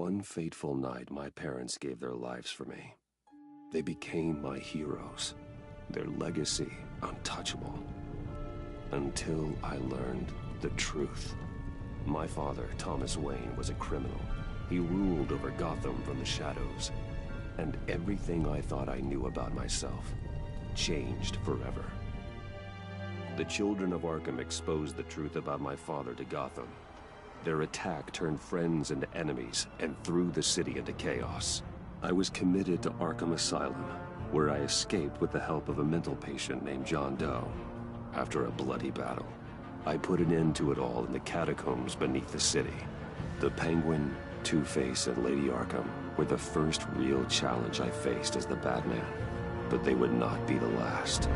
one fateful night, my parents gave their lives for me. They became my heroes, their legacy untouchable. Until I learned the truth. My father, Thomas Wayne, was a criminal. He ruled over Gotham from the shadows. And everything I thought I knew about myself changed forever. The children of Arkham exposed the truth about my father to Gotham. Their attack turned friends into enemies and threw the city into chaos. I was committed to Arkham Asylum, where I escaped with the help of a mental patient named John Doe. After a bloody battle, I put an end to it all in the catacombs beneath the city. The Penguin, Two-Face, and Lady Arkham were the first real challenge I faced as the Batman, but they would not be the last.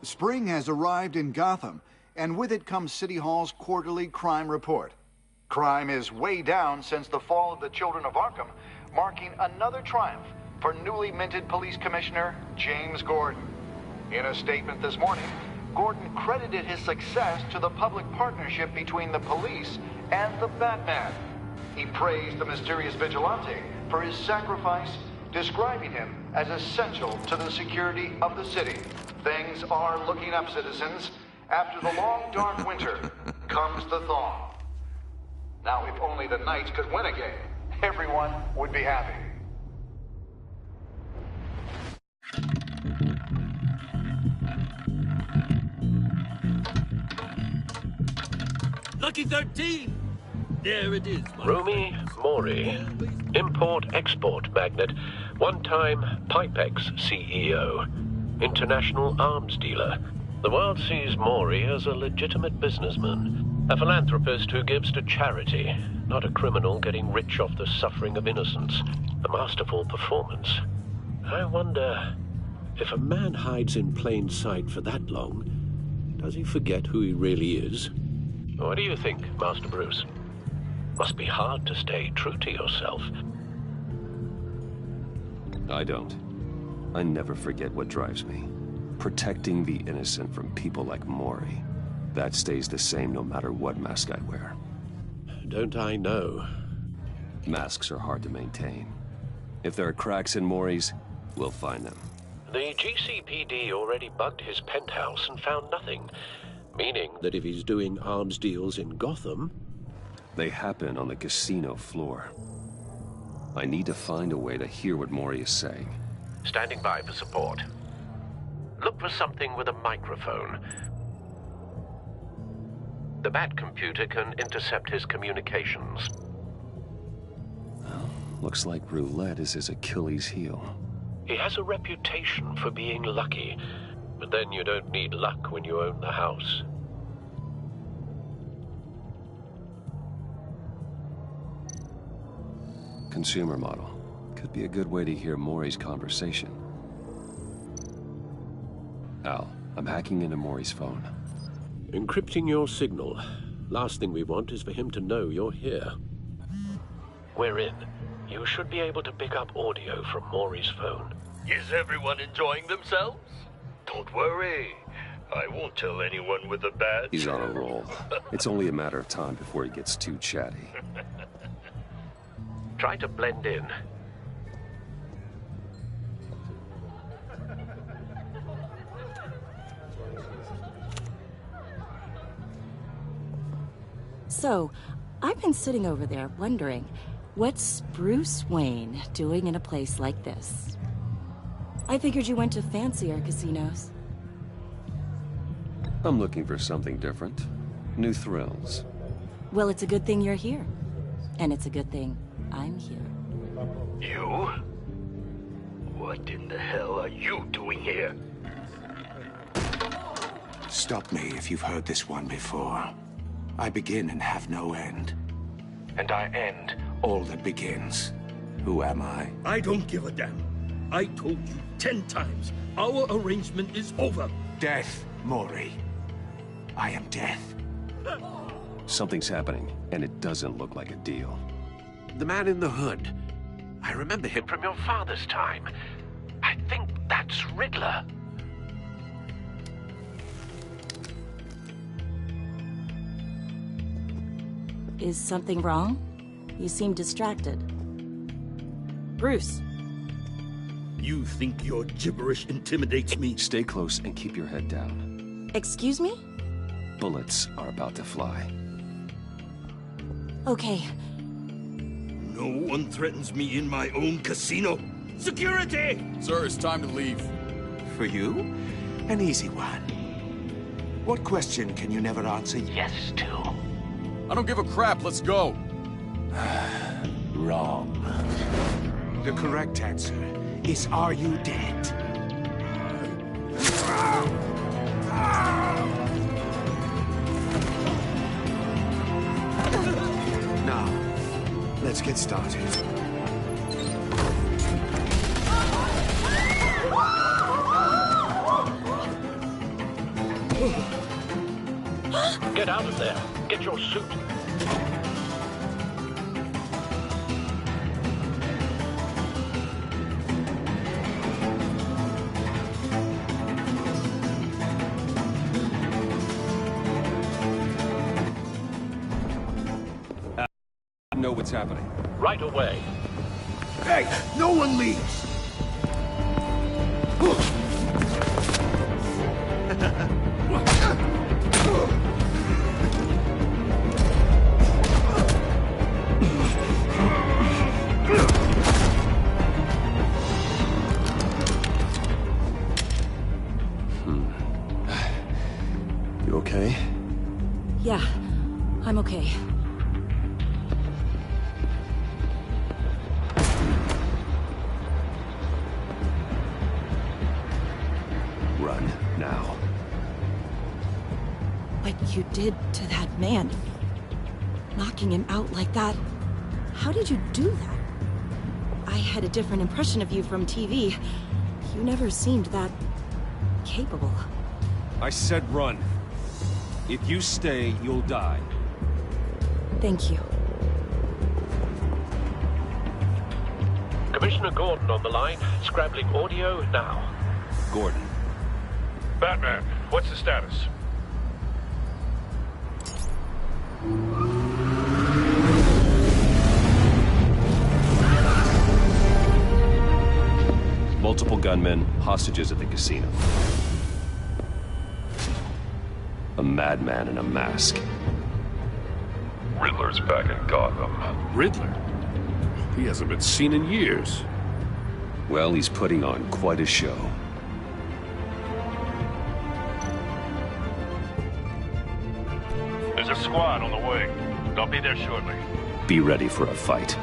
Spring has arrived in Gotham, and with it comes City Hall's quarterly crime report. Crime is way down since the fall of the Children of Arkham, marking another triumph for newly minted Police Commissioner James Gordon. In a statement this morning, Gordon credited his success to the public partnership between the police and the Batman. He praised the mysterious vigilante for his sacrifice, describing him as essential to the security of the city. Things are looking up, citizens. After the long, dark winter comes the thaw. Now, if only the Knights could win again, everyone would be happy. Lucky 13! There it is, Rumi Mori, import-export magnate, one-time Pipex CEO, international arms dealer. The world sees Mori as a legitimate businessman, a philanthropist who gives to charity, not a criminal getting rich off the suffering of innocence. A masterful performance. I wonder, if a man hides in plain sight for that long, does he forget who he really is? What do you think, Master Bruce? Must be hard to stay true to yourself. I don't. I never forget what drives me. Protecting the innocent from people like Mori. That stays the same no matter what mask I wear. Don't I know? Masks are hard to maintain. If there are cracks in Mori's, we'll find them. The GCPD already bugged his penthouse and found nothing. Meaning that if he's doing arms deals in Gotham... They happen on the casino floor. I need to find a way to hear what Mori is saying. Standing by for support. Look for something with a microphone. The Bat computer can intercept his communications. Well, looks like roulette is his Achilles heel. He has a reputation for being lucky, but then you don't need luck when you own the house. Consumer model. Could be a good way to hear Mori's conversation. Al, I'm hacking into Mori's phone. Encrypting your signal. Last thing we want is for him to know you're here. We're in. You should be able to pick up audio from Mori's phone. Is everyone enjoying themselves? Don't worry. I won't tell anyone with a badge. He's on a roll. It's only a matter of time before he gets too chatty. Try to blend in. So, I've been sitting over there wondering, what's Bruce Wayne doing in a place like this? I figured you went to fancier casinos. I'm looking for something different. New thrills. Well, it's a good thing you're here. And it's a good thing I'm here. You? What in the hell are you doing here? Stop me if you've heard this one before. I begin and have no end. And I end all that begins. Who am I? I don't give a damn. I told you 10 times. Our arrangement is over. Death, Mori. I am death. Something's happening, and it doesn't look like a deal. The man in the hood. I remember him from your father's time. I think that's Riddler. Is something wrong? You seem distracted. Bruce. You think your gibberish intimidates me? Stay close and keep your head down. Excuse me? Bullets are about to fly. Okay. No one threatens me in my own casino. Security! Sir, it's time to leave. For you? An easy one. What question can you never answer yes to? I don't give a crap, let's go. Wrong. The correct answer is, are you dead? Now, let's get started. Get out of there. Get your suit. Know what's happening. Right away. Hey, no one leaves! You okay? Yeah, I'm okay. Run, now. What you did to that man, knocking him out like that, how did you do that? I had a different impression of you from TV. You never seemed that capable. I said run. If you stay, you'll die. Thank you. Commissioner Gordon on the line. Scrabbling audio now. Gordon. Batman, what's the status? Multiple gunmen, hostages at the casino. A madman in a mask. Riddler's back in Gotham. Riddler? He hasn't been seen in years. Well, he's putting on quite a show. There's a squad on the way. They'll be there shortly. Be ready for a fight.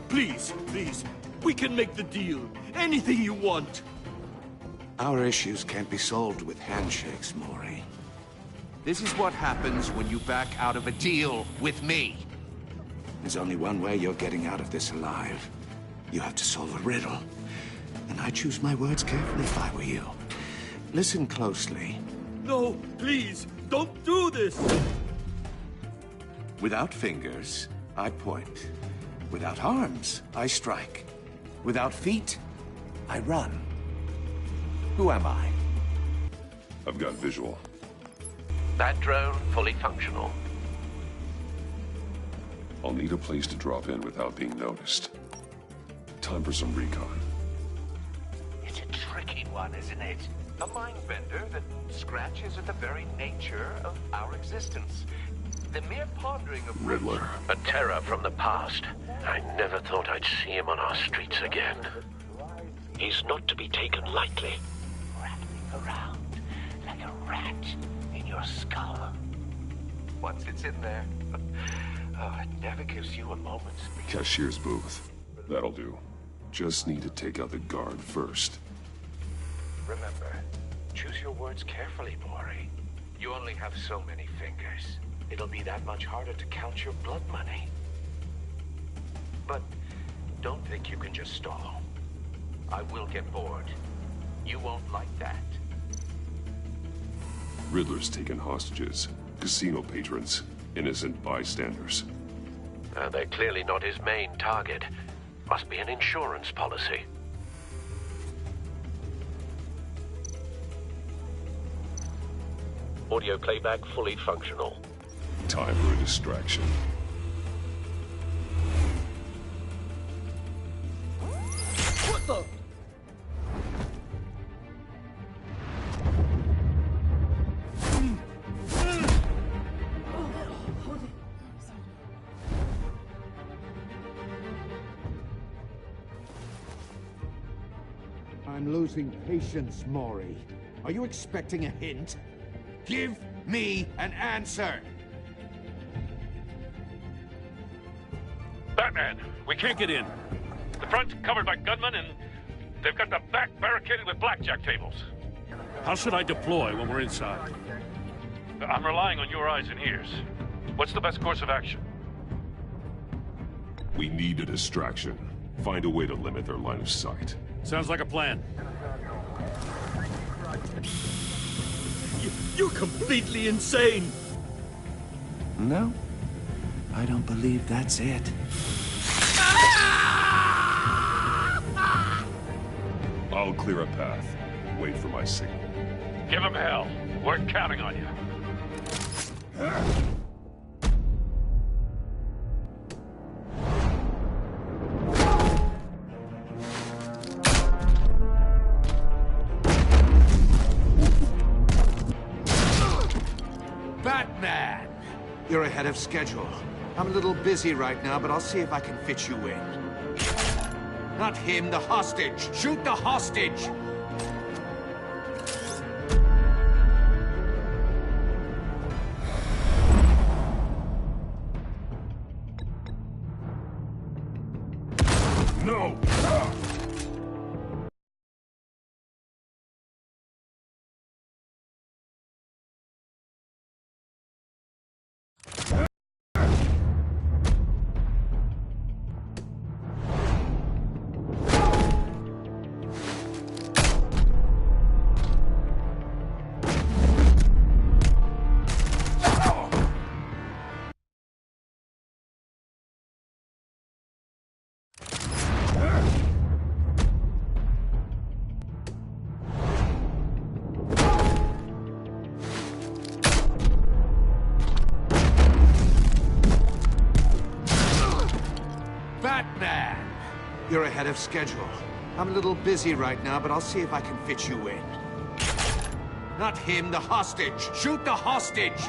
Please, please, we can make the deal. Anything you want. Our issues can't be solved with handshakes, Maury. This is what happens when you back out of a deal with me. There's only one way you're getting out of this alive. You have to solve a riddle. And I choose my words carefully if I were you. Listen closely. No, please, don't do this! Without fingers, I point. Without arms, I strike. Without feet, I run. Who am I? I've got visual. That drone fully functional. I'll need a place to drop in without being noticed. Time for some recon. It's a tricky one, isn't it? A mind bender that scratches at the very nature of our existence. The mere pondering of Riddler. A terror from the past. I never thought I'd see him on our streets again. He's not to be taken lightly. Rattling around like a rat in your skull. Once it's in there, oh, it never gives you a moment's peace. Cashier's booth. That'll do. Just need to take out the guard first. Remember, choose your words carefully, Maury. You only have so many fingers. it'll be that much harder to count your blood money. But don't think you can just stall. I will get bored. You won't like that. Riddler's taken hostages, casino patrons, innocent bystanders. They're clearly not his main target. Must be an insurance policy. Audio playback fully functional. Time for a distraction. What the? I'm losing patience, Maury. Are you expecting a hint? Give me an answer! Batman, we can't get in. The front's covered by gunmen, and they've got the back barricaded with blackjack tables. How should I deploy when we're inside? I'm relying on your eyes and ears. What's the best course of action? We need a distraction. Find a way to limit their line of sight. Sounds like a plan. You're completely insane! No, I don't believe that's it. I'll clear a path. Wait for my signal. Give him hell. We're counting on you. Batman! You're ahead of schedule. I'm a little busy right now, but I'll see if I can fit you in. Not him, the hostage! Shoot the hostage! No! Batman! You're ahead of schedule. I'm a little busy right now, but I'll see if I can fit you in. Not him, the hostage! Shoot the hostage!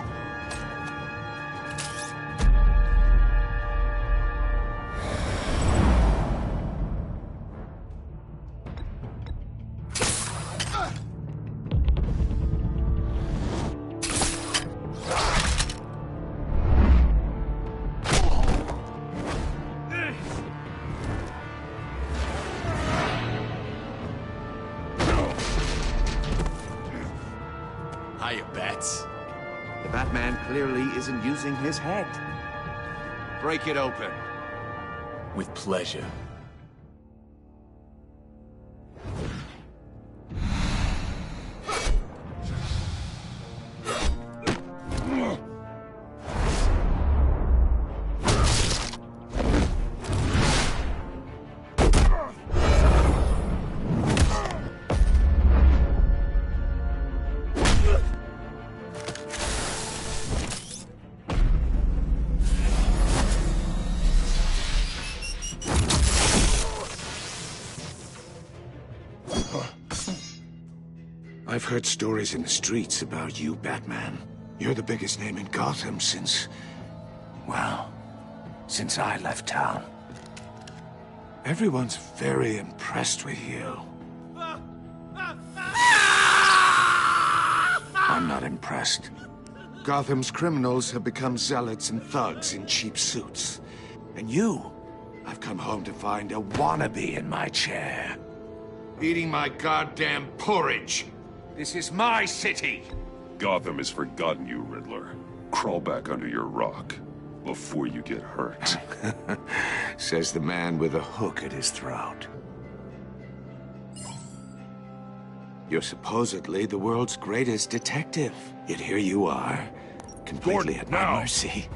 Hiya, Bats. The Batman clearly isn't using his head. Break it open. With pleasure. I've heard stories in the streets about you, Batman. You're the biggest name in Gotham since... well, since I left town. Everyone's very impressed with you. I'm not impressed. Gotham's criminals have become zealots and thugs in cheap suits. And you, I've come home to find a wannabe in my chair. Eating my goddamn porridge. This is my city! Gotham has forgotten you, Riddler. crawl back under your rock before you get hurt. Says the man with a hook at his throat. You're supposedly the world's greatest detective. Yet here you are, completely at my mercy.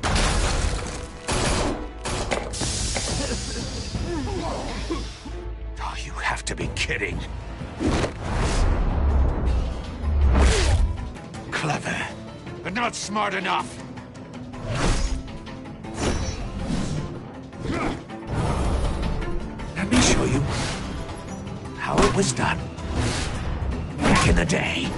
Oh, you have to be kidding. Clever, but not smart enough. Let me show you how it was done back in the day.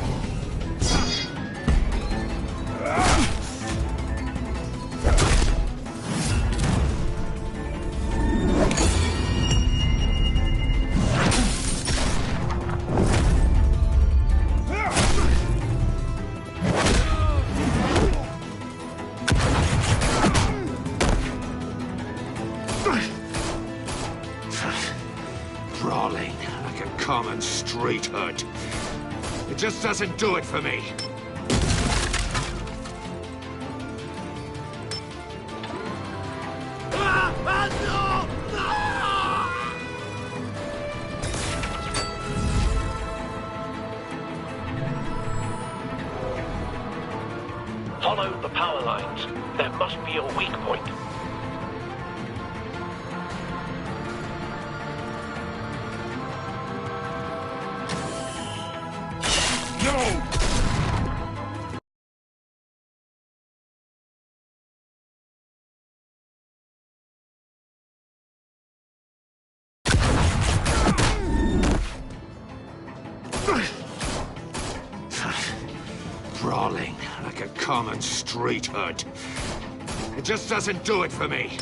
Brawling like a common street hood. It just doesn't do it for me. Follow the power lines. There must be a weak point. Brawling like a common street hood. It just doesn't do it for me.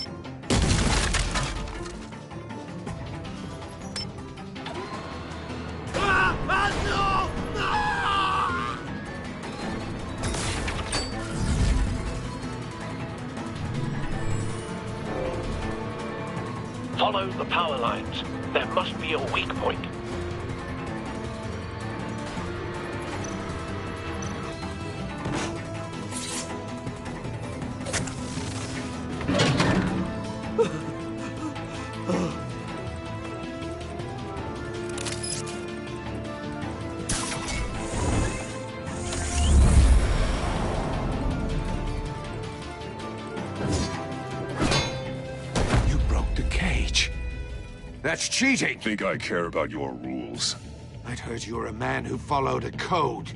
Follow the power lines. There must be a weak point. That's cheating! Think I care about your rules? I'd heard you were a man who followed a code.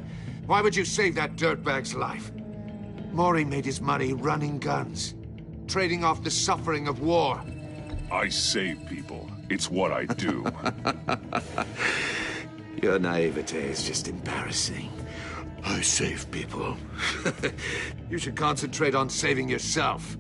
Why would you save that dirtbag's life? Maury made his money running guns, trading off the suffering of war. I save people. It's what I do. Your naivete is just embarrassing. I save people. You should concentrate on saving yourself.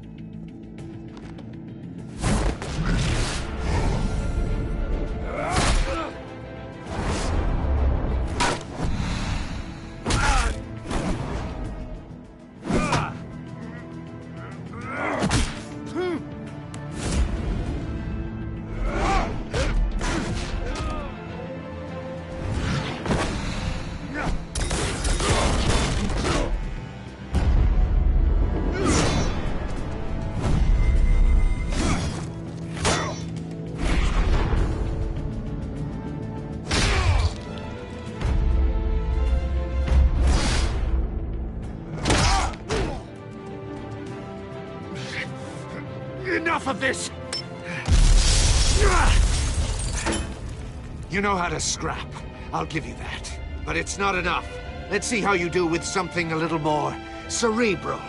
Enough of this! You know how to scrap. I'll give you that. But it's not enough. Let's see how you do with something a little more cerebral.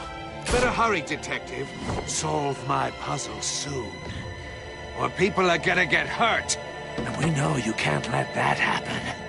Better hurry, detective. Solve my puzzle soon. Or people are gonna get hurt. And we know you can't let that happen.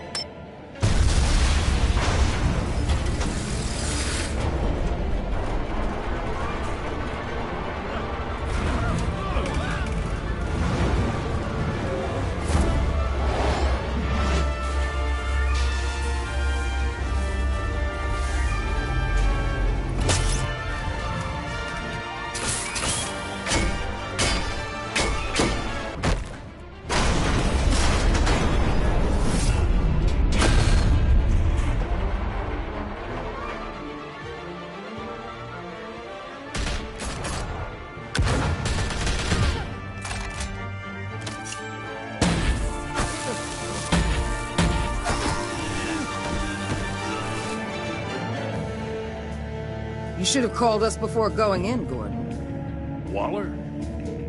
should have called us before going in, Gordon. Waller?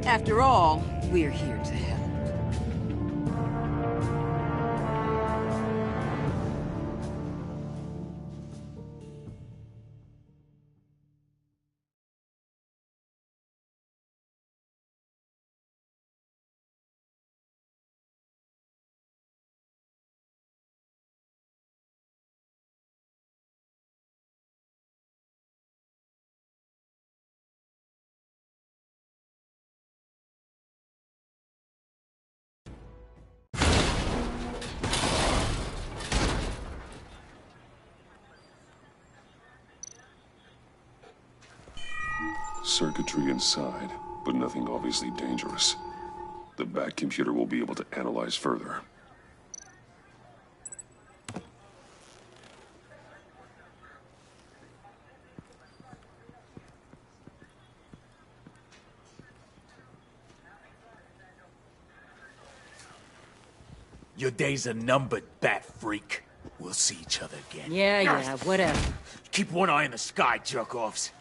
After all, we're here to help. Circuitry inside, but nothing obviously dangerous. The back computer will be able to analyze further. Your days are numbered, bat freak. We'll see each other again. Yeah, whatever. Keep one eye in the sky, jerk-offs.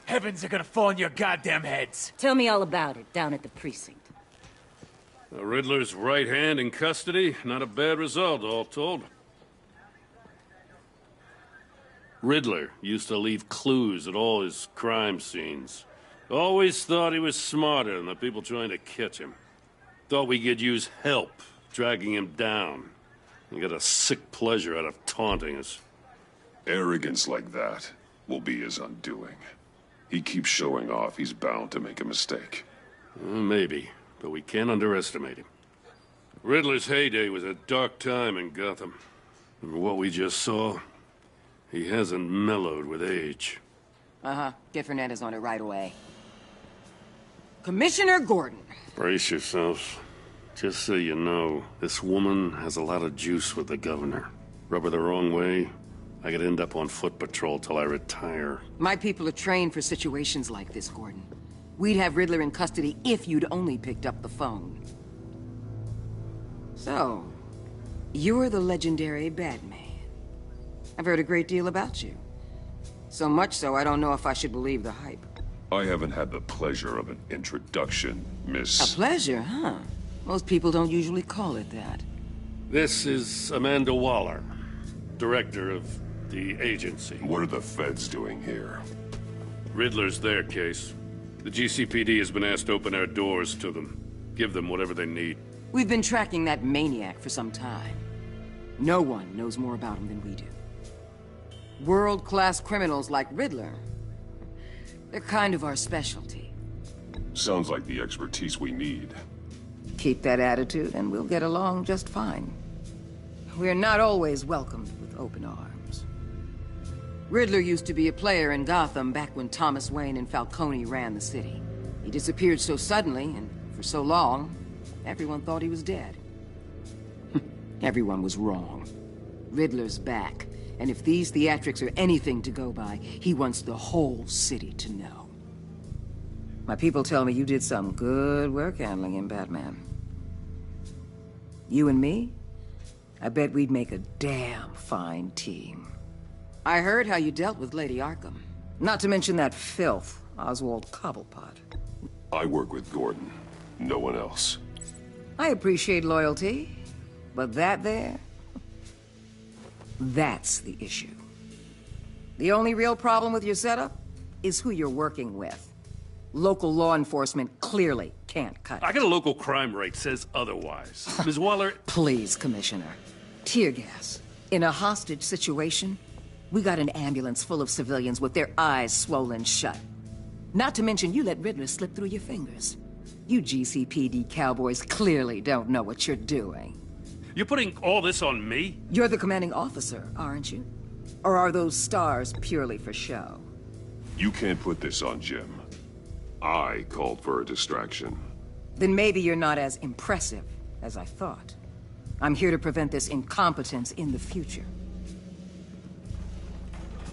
Heavens are gonna fall on your goddamn heads. Tell me all about it, down at the precinct. The Riddler's right hand in custody. Not a bad result, all told. Riddler used to leave clues at all his crime scenes. Always thought he was smarter than the people trying to catch him. Thought we could use help, dragging him down. He got a sick pleasure out of taunting us. Arrogance like that will be his undoing. He keeps showing off, he's bound to make a mistake. Maybe, but we can't underestimate him. Riddler's heyday was a dark time in Gotham. And for what we just saw, he hasn't mellowed with age. Get Fernandez on it right away. Commissioner Gordon. Brace yourselves. Just so you know, this woman has a lot of juice with the governor. Rub her the wrong way, I could end up on foot patrol till I retire. My people are trained for situations like this, Gordon. We'd have Riddler in custody if you'd only picked up the phone. So, you're the legendary Batman. I've heard a great deal about you. So much so, I don't know if I should believe the hype. I haven't had the pleasure of an introduction, Miss... A pleasure, huh? Most people don't usually call it that. This is Amanda Waller, director of the agency. What are the feds doing here? Riddler's their case. The GCPD has been asked to open our doors to them. Give them whatever they need. We've been tracking that maniac for some time. No one knows more about him than we do. World-class criminals like Riddler. They're kind of our specialty. Sounds like the expertise we need. Keep that attitude and we'll get along just fine. We're not always welcomed with open arms. Riddler used to be a player in Gotham back when Thomas Wayne and Falcone ran the city. He disappeared so suddenly and for so long, everyone thought he was dead. Everyone was wrong. Riddler's back, and if these theatrics are anything to go by, he wants the whole city to know. My people tell me you did some good work handling him, Batman. You and me? I bet we'd make a damn fine team. I heard how you dealt with Lady Arkham. Not to mention that filth, Oswald Cobblepot. I work with Gordon. No one else. I appreciate loyalty, but that there... that's the issue. The only real problem with your setup is who you're working with. Local law enforcement clearly can't cut it. I got a local crime rate says otherwise. Ms. Waller... Please, Commissioner. Tear gas. In a hostage situation, we got an ambulance full of civilians with their eyes swollen shut. Not to mention you let Riddler slip through your fingers. You GCPD cowboys clearly don't know what you're doing. You're putting all this on me? You're the commanding officer, aren't you? Or are those stars purely for show? You can't put this on Jim. I called for a distraction. Then maybe you're not as impressive as I thought. I'm here to prevent this incompetence in the future.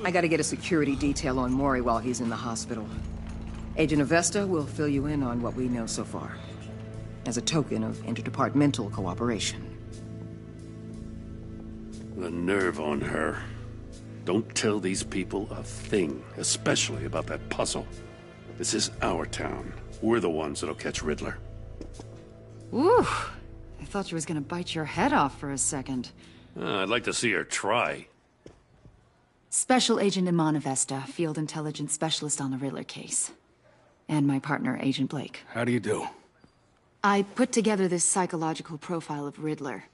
I gotta get a security detail on Maury while he's in the hospital. Agent Avesta will fill you in on what we know so far, as a token of interdepartmental cooperation. The nerve on her. Don't tell these people a thing, especially about that puzzle. This is our town. We're the ones that'll catch Riddler. Ooh, I thought she was gonna bite your head off for a second. I'd like to see her try. Special Agent Iman Avesta, Field Intelligence Specialist on the Riddler case. And my partner, Agent Blake. How do you do? I put together this psychological profile of Riddler.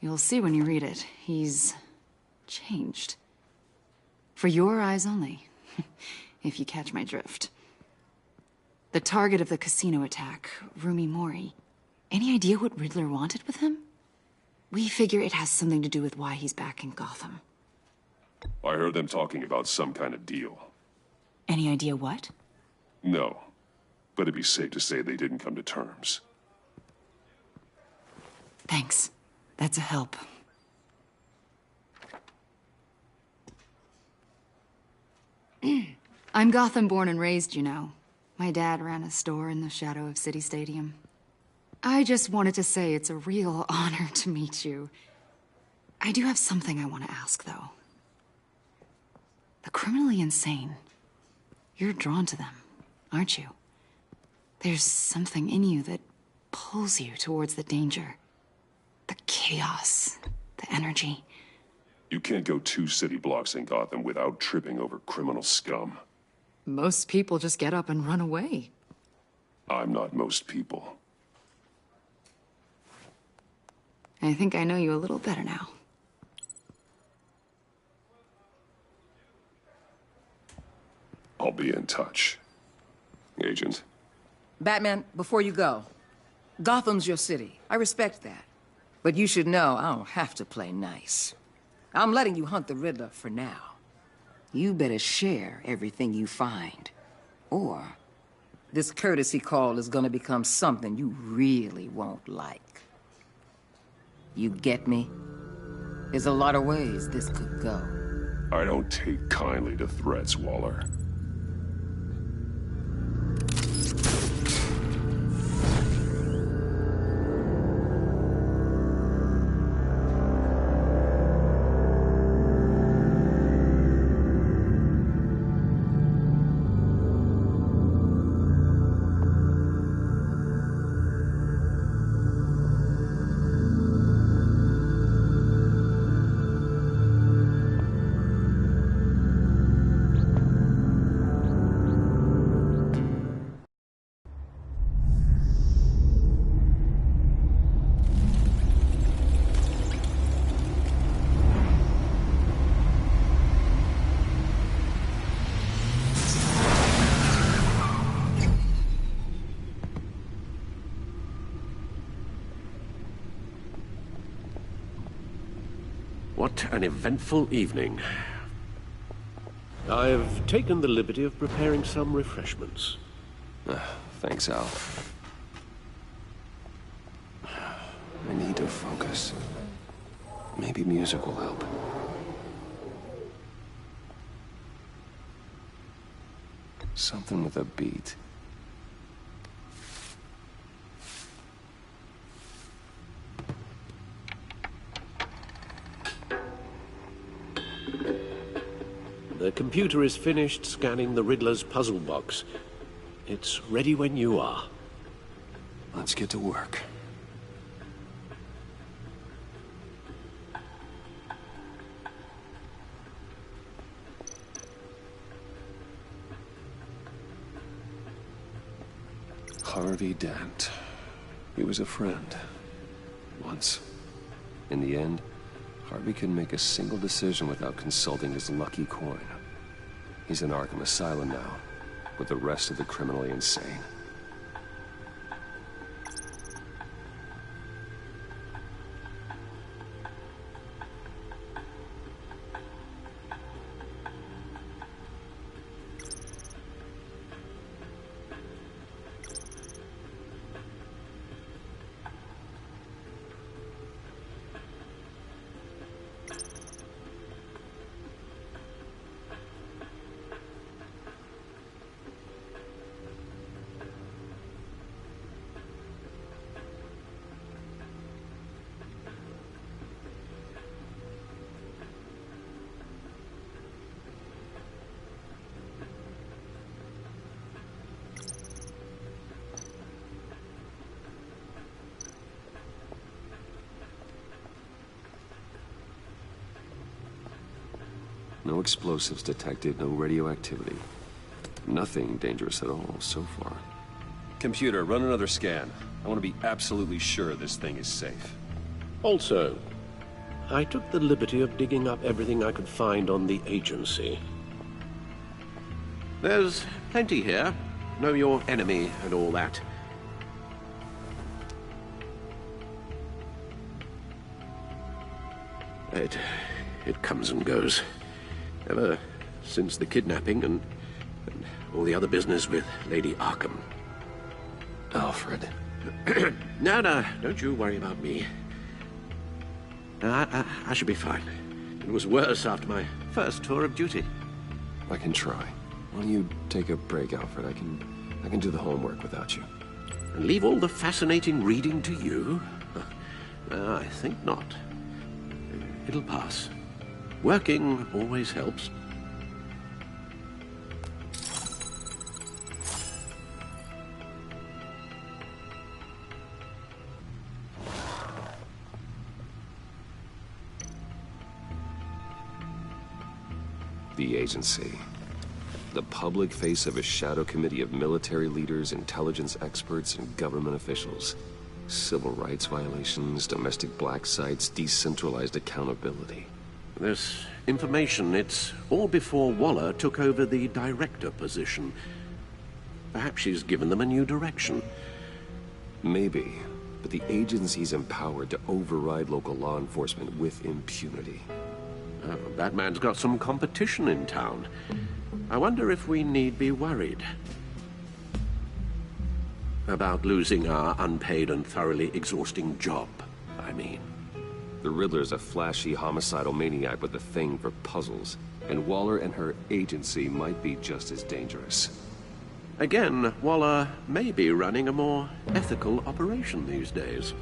You'll see when you read it. He's changed. For your eyes only, if you catch my drift. The target of the casino attack, Rumi Mori. Any idea what Riddler wanted with him? We figure it has something to do with why he's back in Gotham. I heard them talking about some kind of deal. Any idea what? No, but it'd be safe to say they didn't come to terms. Thanks. That's a help. I'm Gotham born and raised, you know. My dad ran a store in the shadow of City Stadium. I just wanted to say it's a real honor to meet you. I do have something I want to ask, though. The criminally insane. You're drawn to them, aren't you? There's something in you that pulls you towards the danger. The chaos, the energy. You can't go 2 city blocks in Gotham without tripping over criminal scum. Most people just get up and run away. I'm not most people. I think I know you a little better now. I'll be in touch. Agent. Batman, before you go, Gotham's your city. I respect that. But you should know I don't have to play nice. I'm letting you hunt the Riddler for now. You better share everything you find. Or this courtesy call is gonna become something you really won't like. You get me? There's a lot of ways this could go. I don't take kindly to threats, Waller. What an eventful evening. I've taken the liberty of preparing some refreshments. Thanks, Al. I need to focus. Maybe music will help. Something with a beat. The computer is finished scanning the Riddler's puzzle box. It's ready when you are. Let's get to work. Harvey Dent. He was a friend. Once. In the end, Harvey couldn't make a single decision without consulting his lucky coin. He's in Arkham Asylum now, with the rest of the criminally insane. No explosives detected, no radioactivity. Nothing dangerous at all so far. Computer, run another scan. I want to be absolutely sure this thing is safe. Also, I took the liberty of digging up everything I could find on the agency. There's plenty here. Know your enemy and all that. It comes and goes. Ever since the kidnapping and all the other business with Lady Arkham. Alfred. No, don't you worry about me. I should be fine. It was worse after my first tour of duty. I can try. Why don't you take a break, Alfred? I can do the homework without you. And leave all the fascinating reading to you? I think not. It'll pass. Working always helps. The agency. The public face of a shadow committee of military leaders, intelligence experts, and government officials. Civil rights violations, domestic black sites, decentralized accountability. This information, it's all before Waller took over the director position. Perhaps she's given them a new direction. Maybe, but the agency's empowered to override local law enforcement with impunity. Batman's got some competition in town. I wonder if we need be worried about losing our unpaid and thoroughly exhausting job, I mean. The Riddler's a flashy, homicidal maniac with a thing for puzzles, and Waller and her agency might be just as dangerous. Again, Waller may be running a more ethical operation these days.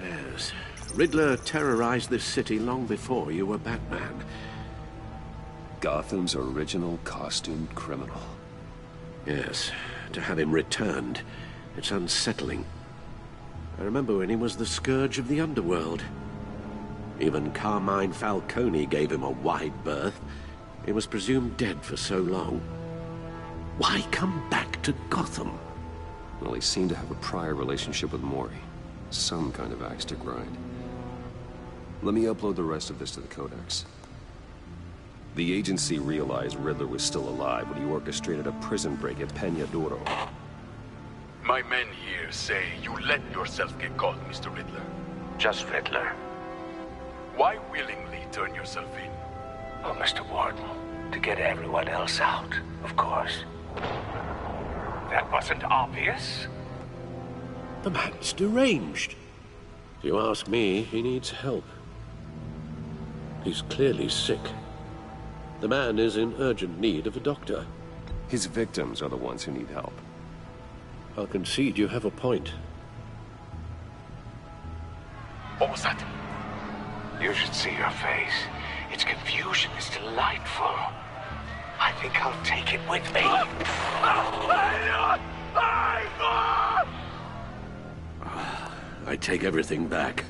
Yes, Riddler terrorized this city long before you were Batman. Gotham's original costumed criminal. Yes, to have him returned, it's unsettling. I remember when he was the scourge of the underworld. Even Carmine Falcone gave him a wide berth. He was presumed dead for so long. Why come back to Gotham? Well, he seemed to have a prior relationship with Mori. Some kind of axe to grind. Let me upload the rest of this to the Codex. The agency realized Riddler was still alive when he orchestrated a prison break at Peña Duro. My men here say you let yourself get caught, Mr. Riddler. Just Riddler. Why willingly turn yourself in? Oh, Mr. Warden, to get everyone else out, of course. That wasn't obvious. The man's deranged. If you ask me, he needs help. He's clearly sick. The man is in urgent need of a doctor. His victims are the ones who need help. I'll concede you have a point. What was that? You should see your face. Its confusion is delightful. I think I'll take it with me. I take everything back.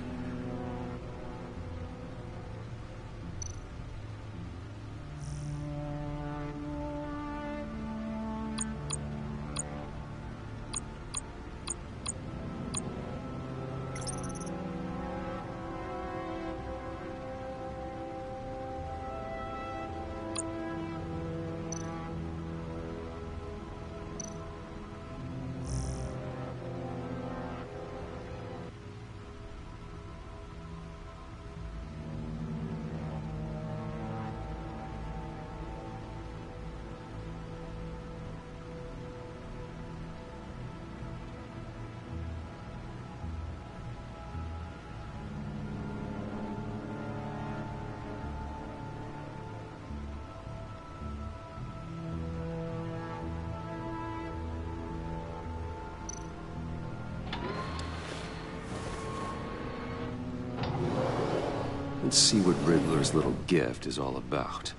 Let's see what Riddler's little gift is all about.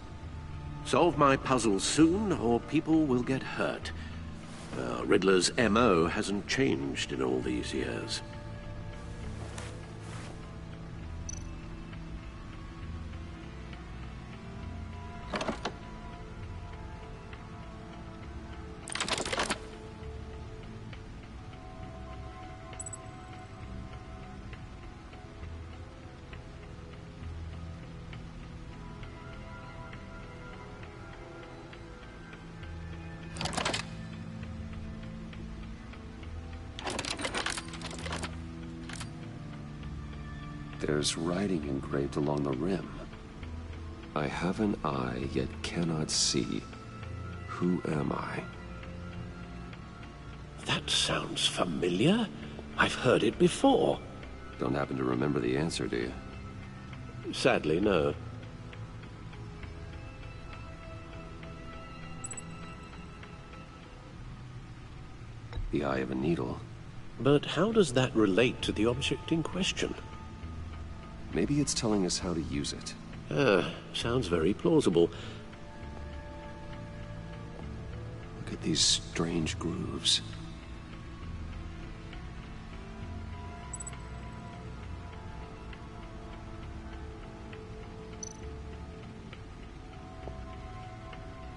Solve my puzzle soon, or people will get hurt. Riddler's MO hasn't changed in all these years. There's writing engraved along the rim. I have an eye, yet cannot see. Who am I? That sounds familiar. I've heard it before. Don't happen to remember the answer, do you? Sadly, no. The eye of a needle. But how does that relate to the object in question? Maybe it's telling us how to use it. Sounds very plausible. Look at these strange grooves.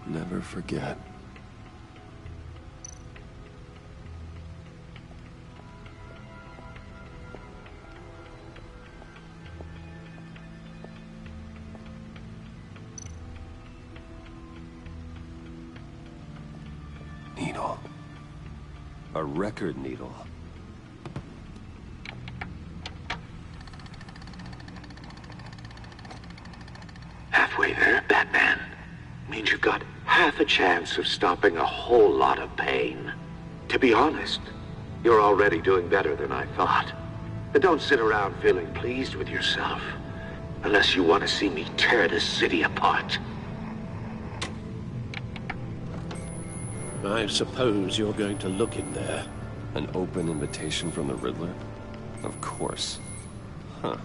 Never forget. Needle. A record needle. Halfway there, Batman. Means you've got half a chance of stopping a whole lot of pain. To be honest, you're already doing better than I thought. But don't sit around feeling pleased with yourself. Unless you want to see me tear this city apart. I suppose you're going to look in there. An open invitation from the Riddler? Of course. Huh.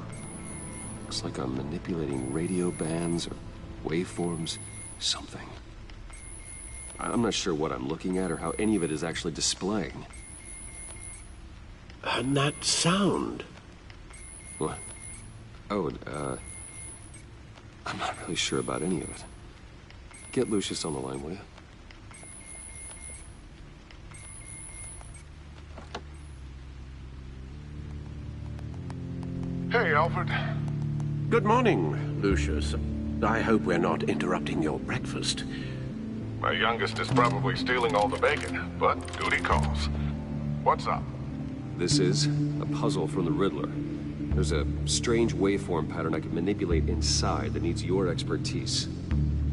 Looks like I'm manipulating radio bands or waveforms. Something. I'm not sure what I'm looking at or how any of it is actually displaying. And that sound. What? Oh, I'm not really sure about any of it. Get Lucius on the line, will you? Hey, Alfred. Good morning, Lucius. I hope we're not interrupting your breakfast. My youngest is probably stealing all the bacon, but duty calls. What's up? This is a puzzle from the Riddler. There's a strange waveform pattern I can manipulate inside that needs your expertise.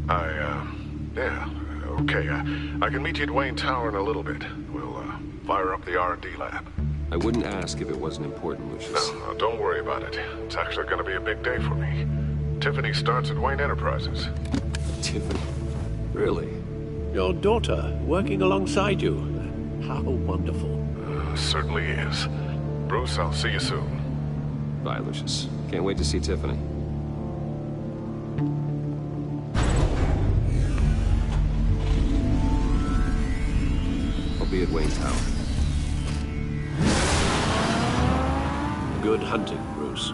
Yeah, okay. I can meet you at Wayne Tower in a little bit. We'll, fire up the R&D lab. I wouldn't ask if it wasn't important, Lucius. No, don't worry about it. It's actually gonna be a big day for me. Tiffany starts at Wayne Enterprises. Tiffany? Really? Your daughter, working alongside you. How wonderful. Certainly is. Bruce, I'll see you soon. Bye, Lucius. Can't wait to see Tiffany. I'll be at Wayne Tower. Good hunting, Bruce.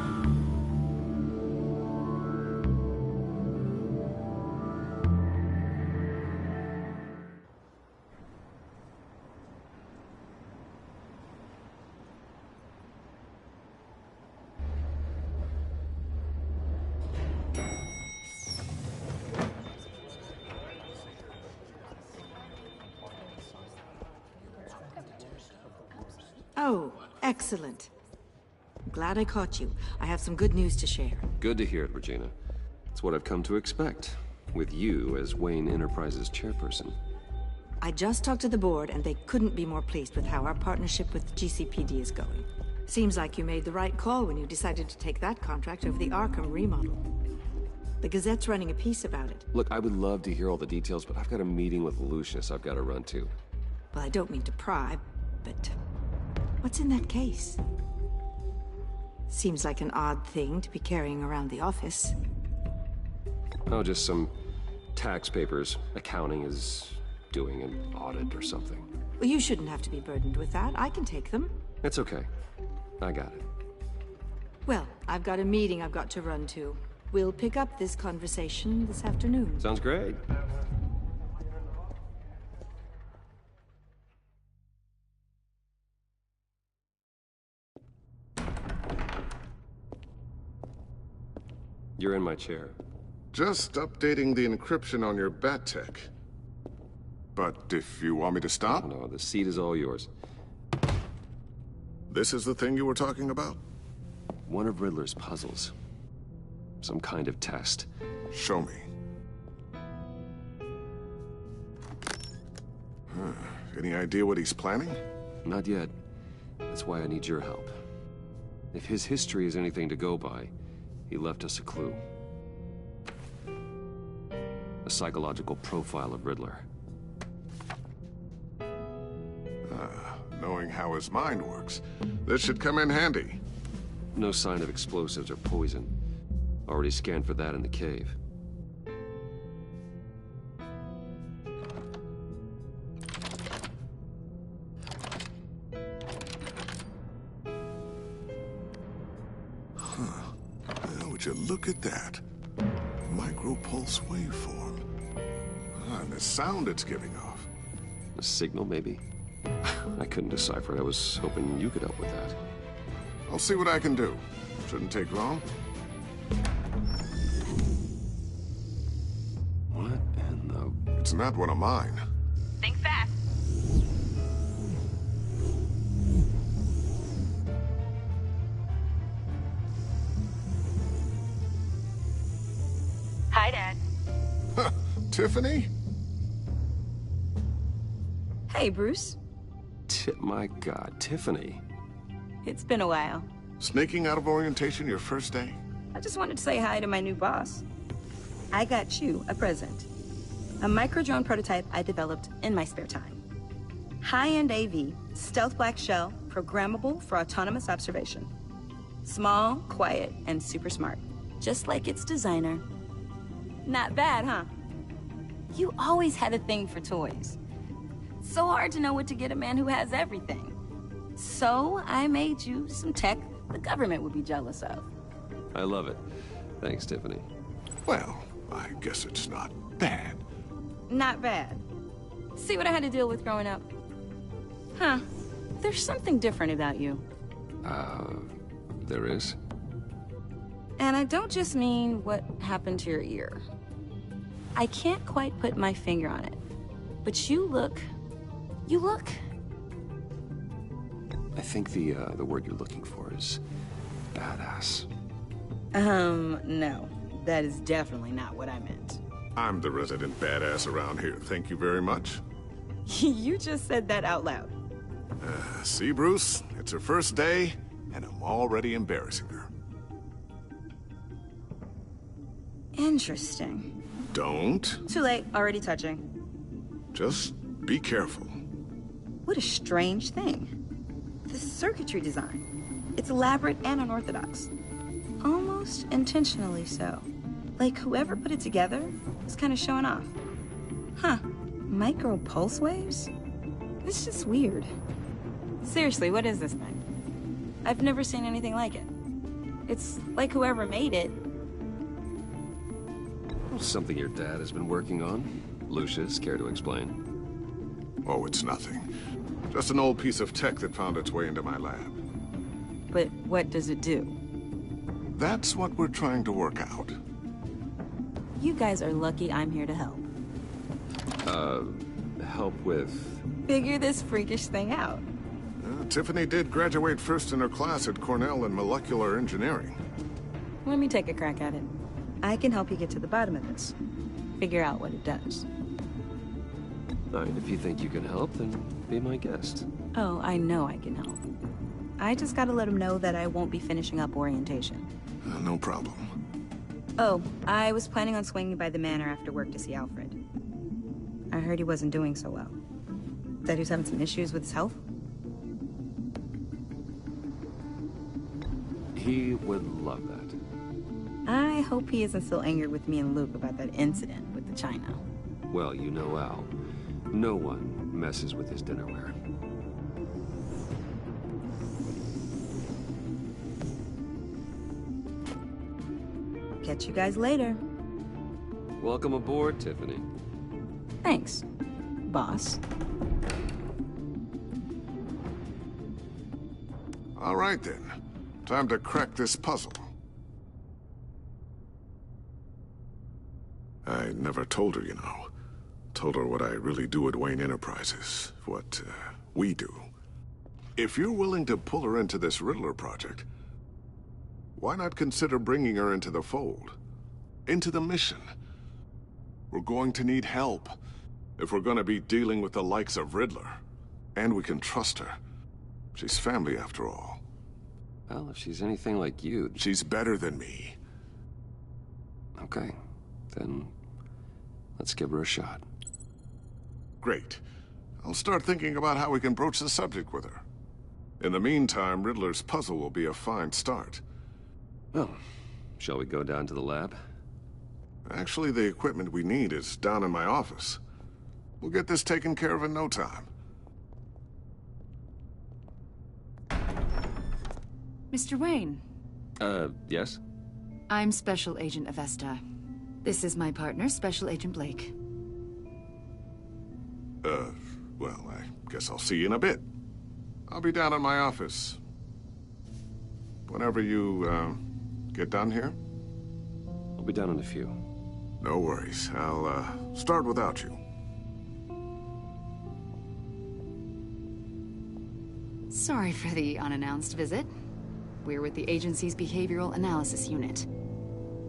Oh, excellent. Glad I caught you. I have some good news to share. Good to hear it, Regina. It's what I've come to expect, with you as Wayne Enterprises chairperson. I just talked to the board, and they couldn't be more pleased with how our partnership with GCPD is going. Seems like you made the right call when you decided to take that contract over the Arkham remodel. The Gazette's running a piece about it. Look, I would love to hear all the details, but I've got a meeting with Lucius I've got to run to. Well, I don't mean to pry, but what's in that case? Seems like an odd thing to be carrying around the office. Oh, just some tax papers. Accounting is doing an audit or something. Well, you shouldn't have to be burdened with that. I can take them. It's okay. I got it. Well, I've got a meeting I've got to run to. We'll pick up this conversation this afternoon. Sounds great. You're in my chair. Just updating the encryption on your bat tech. But if you want me to stop? No, the seat is all yours. This is the thing you were talking about? One of Riddler's puzzles. Some kind of test. Show me. Any idea what he's planning? Not yet. That's why I need your help. If his history is anything to go by, he left us a clue. A psychological profile of Riddler. Knowing how his mind works, this should come in handy. No sign of explosives or poison. Already scanned for that in the cave. Would you look at that? Micropulse waveform. And the sound it's giving off. A signal, maybe? I couldn't decipher it. I was hoping you could help with that. I'll see what I can do. Shouldn't take long. What in the... It's not one of mine. Think fast. Hi, Dad. Tiffany? Hey, Bruce. My God, Tiffany. It's been a while. Sneaking out of orientation your first day? I just wanted to say hi to my new boss. I got you a present. A micro-drone prototype I developed in my spare time. High-end AV, stealth black shell, programmable for autonomous observation. Small, quiet, and super smart. Just like its designer. Not bad, huh? You always had a thing for toys. So hard to know what to get a man who has everything. So I made you some tech the government would be jealous of. I love it. Thanks, Tiffany. Well, I guess it's not bad. Not bad. See what I had to deal with growing up? Huh. There's something different about you. There is? And I don't just mean what happened to your ear. I can't quite put my finger on it. But you look... I think the word you're looking for is badass. No. That is definitely not what I meant. I'm the resident badass around here. Thank you very much. You just said that out loud. See, Bruce? It's her first day, and I'm already embarrassing her. Interesting. Don't. Too late. Already touching. Just be careful. What a strange thing. The circuitry design. It's elaborate and unorthodox. Almost intentionally so. Like whoever put it together was kind of showing off. Huh. Micro pulse waves? It's just weird. Seriously, what is this thing? I've never seen anything like it. It's like whoever made it. Something your dad has been working on. Lucius, care to explain? Oh, it's nothing. Just an old piece of tech that found its way into my lab. But what does it do? That's what we're trying to work out. You guys are lucky I'm here to help. Help with... Figure this freakish thing out. Tiffany did graduate first in her class at Cornell in molecular engineering. Let me take a crack at it. I can help you get to the bottom of this. Figure out what it does. All right, if you think you can help, then be my guest. Oh, I know I can help. I just gotta let him know that I won't be finishing up orientation. No problem. Oh, I was planning on swinging by the manor after work to see Alfred. I heard he wasn't doing so well. That he was having some issues with his health? He would love that. I hope he isn't still angered with me and Luke about that incident with the China. Well, you know Al. No one messes with his dinnerware. Catch you guys later. Welcome aboard, Tiffany. Thanks, boss. All right, then. Time to crack this puzzle. I never told her, you know. Told her what I really do at Wayne Enterprises. What, we do. If you're willing to pull her into this Riddler project, why not consider bringing her into the fold? Into the mission? We're going to need help if we're going to be dealing with the likes of Riddler. And we can trust her. She's family, after all. Well, if she's anything like you... She's better than me. Okay. Then let's give her a shot. Great. I'll start thinking about how we can broach the subject with her. In the meantime, Riddler's puzzle will be a fine start. Well, shall we go down to the lab? Actually, the equipment we need is down in my office. We'll get this taken care of in no time. Mr. Wayne. Yes? I'm Special Agent Avesta. This is my partner, Special Agent Blake. Well, I guess I'll see you in a bit. I'll be down in my office. Whenever you, get done here? I'll be down in a few. No worries. I'll, start without you. Sorry for the unannounced visit. We're with the agency's Behavioral Analysis Unit.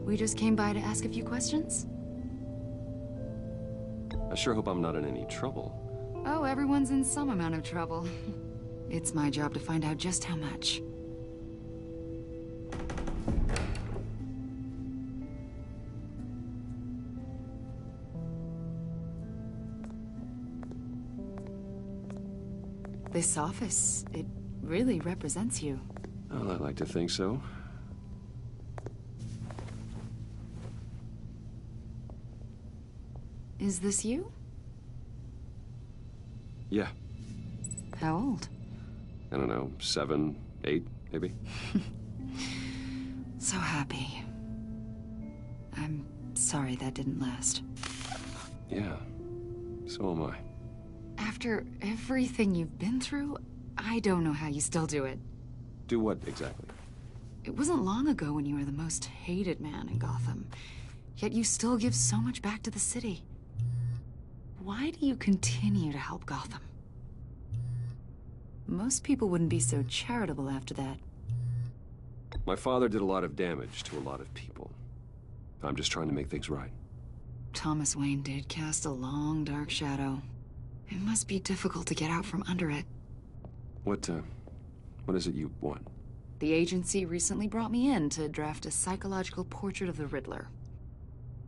We just came by to ask a few questions. I sure hope I'm not in any trouble. Oh, everyone's in some amount of trouble. It's my job to find out just how much. This office, it really represents you. Well, I like to think so. Is this you? Yeah. How old? I don't know, 7, 8, maybe? So happy. I'm sorry that didn't last. Yeah, so am I. After everything you've been through, I don't know how you still do it. Do what, exactly? It wasn't long ago when you were the most hated man in Gotham. Yet you still give so much back to the city. Why do you continue to help Gotham? Most people wouldn't be so charitable after that. My father did a lot of damage to a lot of people. I'm just trying to make things right. Thomas Wayne did cast a long, dark shadow. It must be difficult to get out from under it. What is it you want? The agency recently brought me in to draft a psychological portrait of the Riddler.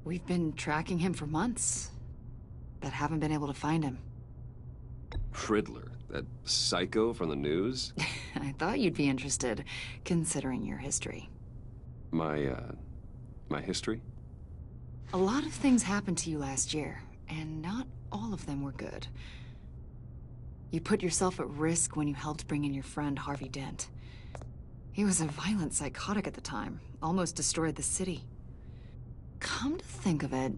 We've been tracking him for months, but haven't been able to find him. Riddler? That psycho from the news? I thought you'd be interested, considering your history. My history? A lot of things happened to you last year, and not all of them were good. You put yourself at risk when you helped bring in your friend Harvey Dent. He was a violent psychotic at the time, almost destroyed the city. Come to think of it,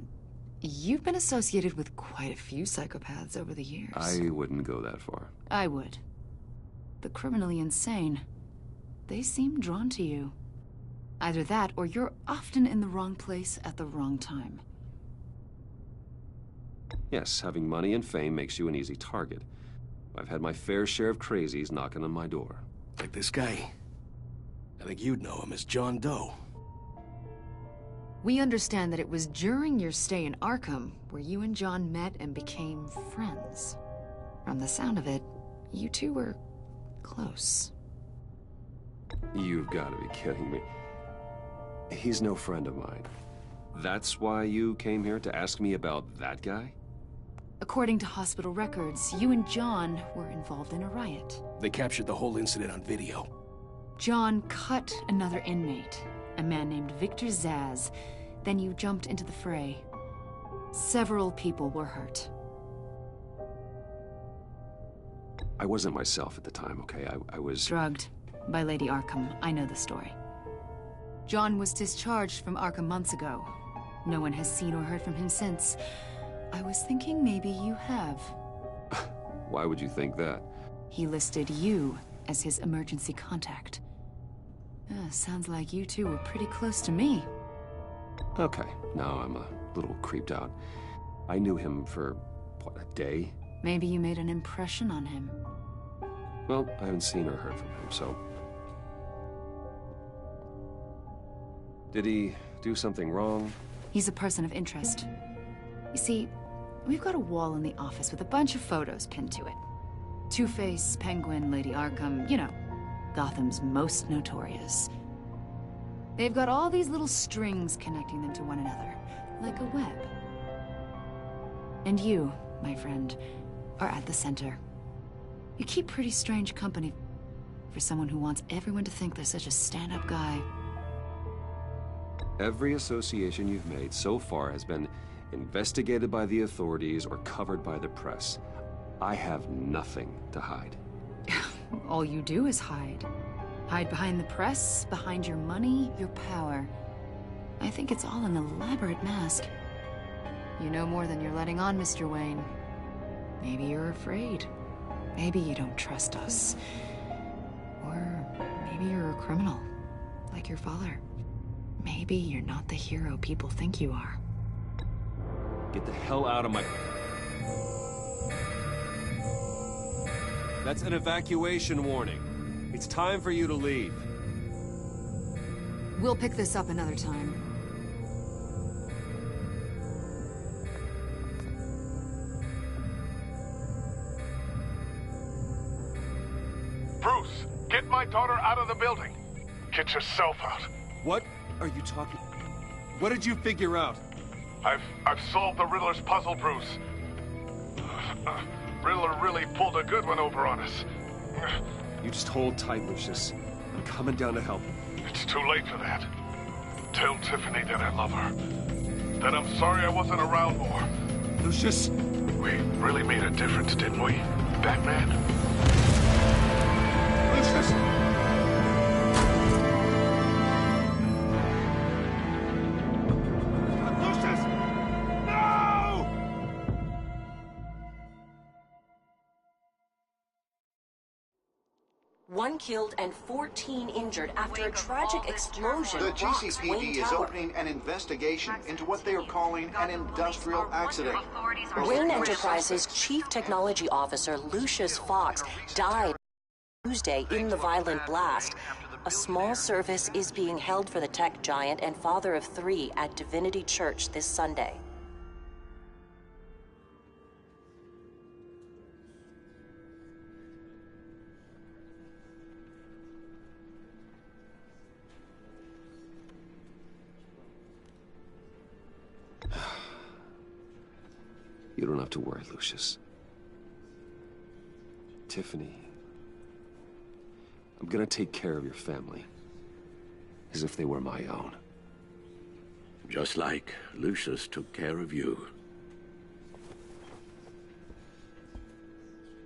you've been associated with quite a few psychopaths over the years. I wouldn't go that far. I would. The criminally insane, they seem drawn to you. Either that, or you're often in the wrong place at the wrong time. Yes, having money and fame makes you an easy target. I've had my fair share of crazies knocking on my door. Like this guy. I think you'd know him as John Doe. We understand that it was during your stay in Arkham where you and John met and became friends. From the sound of it, you two were close. You've got to be kidding me. He's no friend of mine. That's why you came here to ask me about that guy? According to hospital records, you and John were involved in a riot. They captured the whole incident on video. John cut another inmate, a man named Victor Zsasz. Then you jumped into the fray. Several people were hurt. I wasn't myself at the time, okay? I was... Drugged by Lady Arkham. I know the story. John was discharged from Arkham months ago. No one has seen or heard from him since. I was thinking maybe you have. Why would you think that? He listed you as his emergency contact. Sounds like you two were pretty close to me. Okay, now I'm a little creeped out. I knew him for, what, a day? Maybe you made an impression on him. Well, I haven't seen or heard from him, so... Did he do something wrong? He's a person of interest. You see, we've got a wall in the office with a bunch of photos pinned to it. Two-Face, Penguin, Lady Arkham, you know, Gotham's most notorious. They've got all these little strings connecting them to one another, like a web. And you, my friend, are at the center. You keep pretty strange company for someone who wants everyone to think they're such a stand-up guy. Every association you've made so far has been investigated by the authorities or covered by the press. I have nothing to hide. All you do is hide. Hide behind the press, behind your money, your power. I think it's all an elaborate mask. You know more than you're letting on, Mr. Wayne. Maybe you're afraid. Maybe you don't trust us. Or maybe you're a criminal, like your father. Maybe you're not the hero people think you are. Get the hell out of my... That's an evacuation warning. It's time for you to leave. We'll pick this up another time. Bruce, get my daughter out of the building. Get yourself out. What are you talking... What did you figure out? I've solved the Riddler's puzzle, Bruce. Riddler really pulled a good one over on us. You just hold tight, Lucius. I'm coming down to help. It's too late for that. Tell Tiffany that I love her. That I'm sorry I wasn't around more. Lucius! We really made a difference, didn't we, Batman? Lucius! One killed and 14 injured after a tragic explosion. The rocks GCPD Wayne is Tower. opening an investigation into what they are calling an industrial accident. Wayne Enterprises' chief technology officer, Lucius Fox, died Tuesday in the violent blast. A small service is being held for the tech giant and father of 3 at Divinity Church this Sunday. You don't have to worry, Lucius. Tiffany, I'm gonna take care of your family. As if they were my own. Just like Lucius took care of you.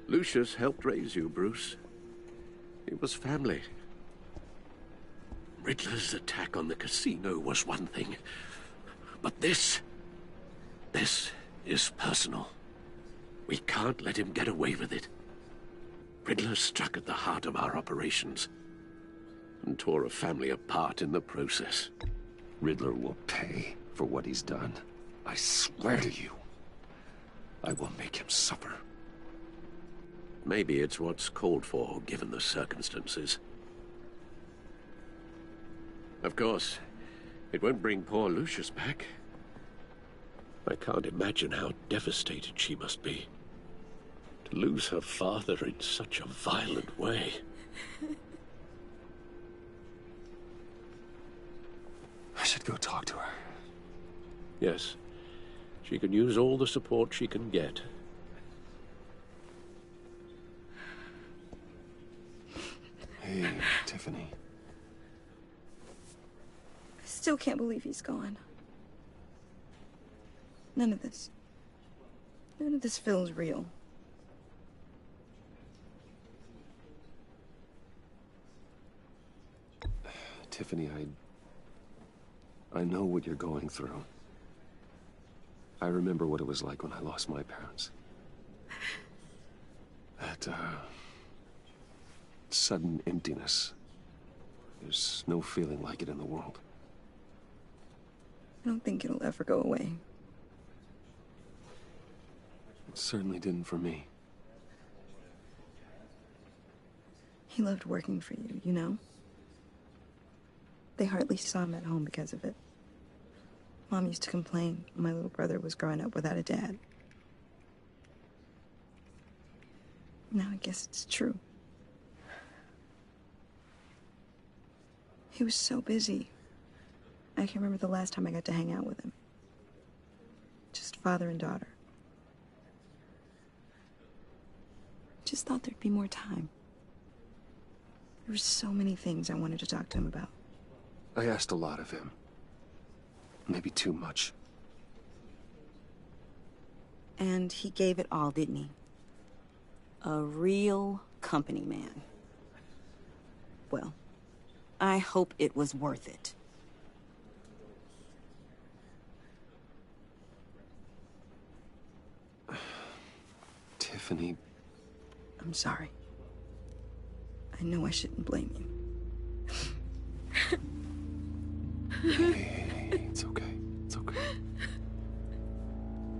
Lucius helped raise you, Bruce. It was family. Riddler's attack on the casino was one thing. But this is personal. We can't let him get away with it. Riddler struck at the heart of our operations and tore a family apart in the process. Riddler will pay for what he's done. I swear to you, I will make him suffer. Maybe it's what's called for, given the circumstances. Of course, it won't bring poor Lucius back. I can't imagine how devastated she must be. To lose her father in such a violent way. I should go talk to her. Yes, she can use all the support she can get. Hey, Tiffany. I still can't believe he's gone. None of this feels real. Tiffany, I know what you're going through. I remember what it was like when I lost my parents. That, sudden emptiness. There's no feeling like it in the world. I don't think it'll ever go away. It certainly didn't for me. He loved working for you, you know? They hardly saw him at home because of it. Mom used to complain my little brother was growing up without a dad. Now I guess it's true. He was so busy. I can remember the last time I got to hang out with him. Just father and daughter. Just thought there'd be more time. There were so many things I wanted to talk to him about. I asked a lot of him. Maybe too much. And he gave it all, didn't he? A real company man. Well, I hope it was worth it. Tiffany. I'm sorry. I know I shouldn't blame you. Hey, it's okay. It's okay.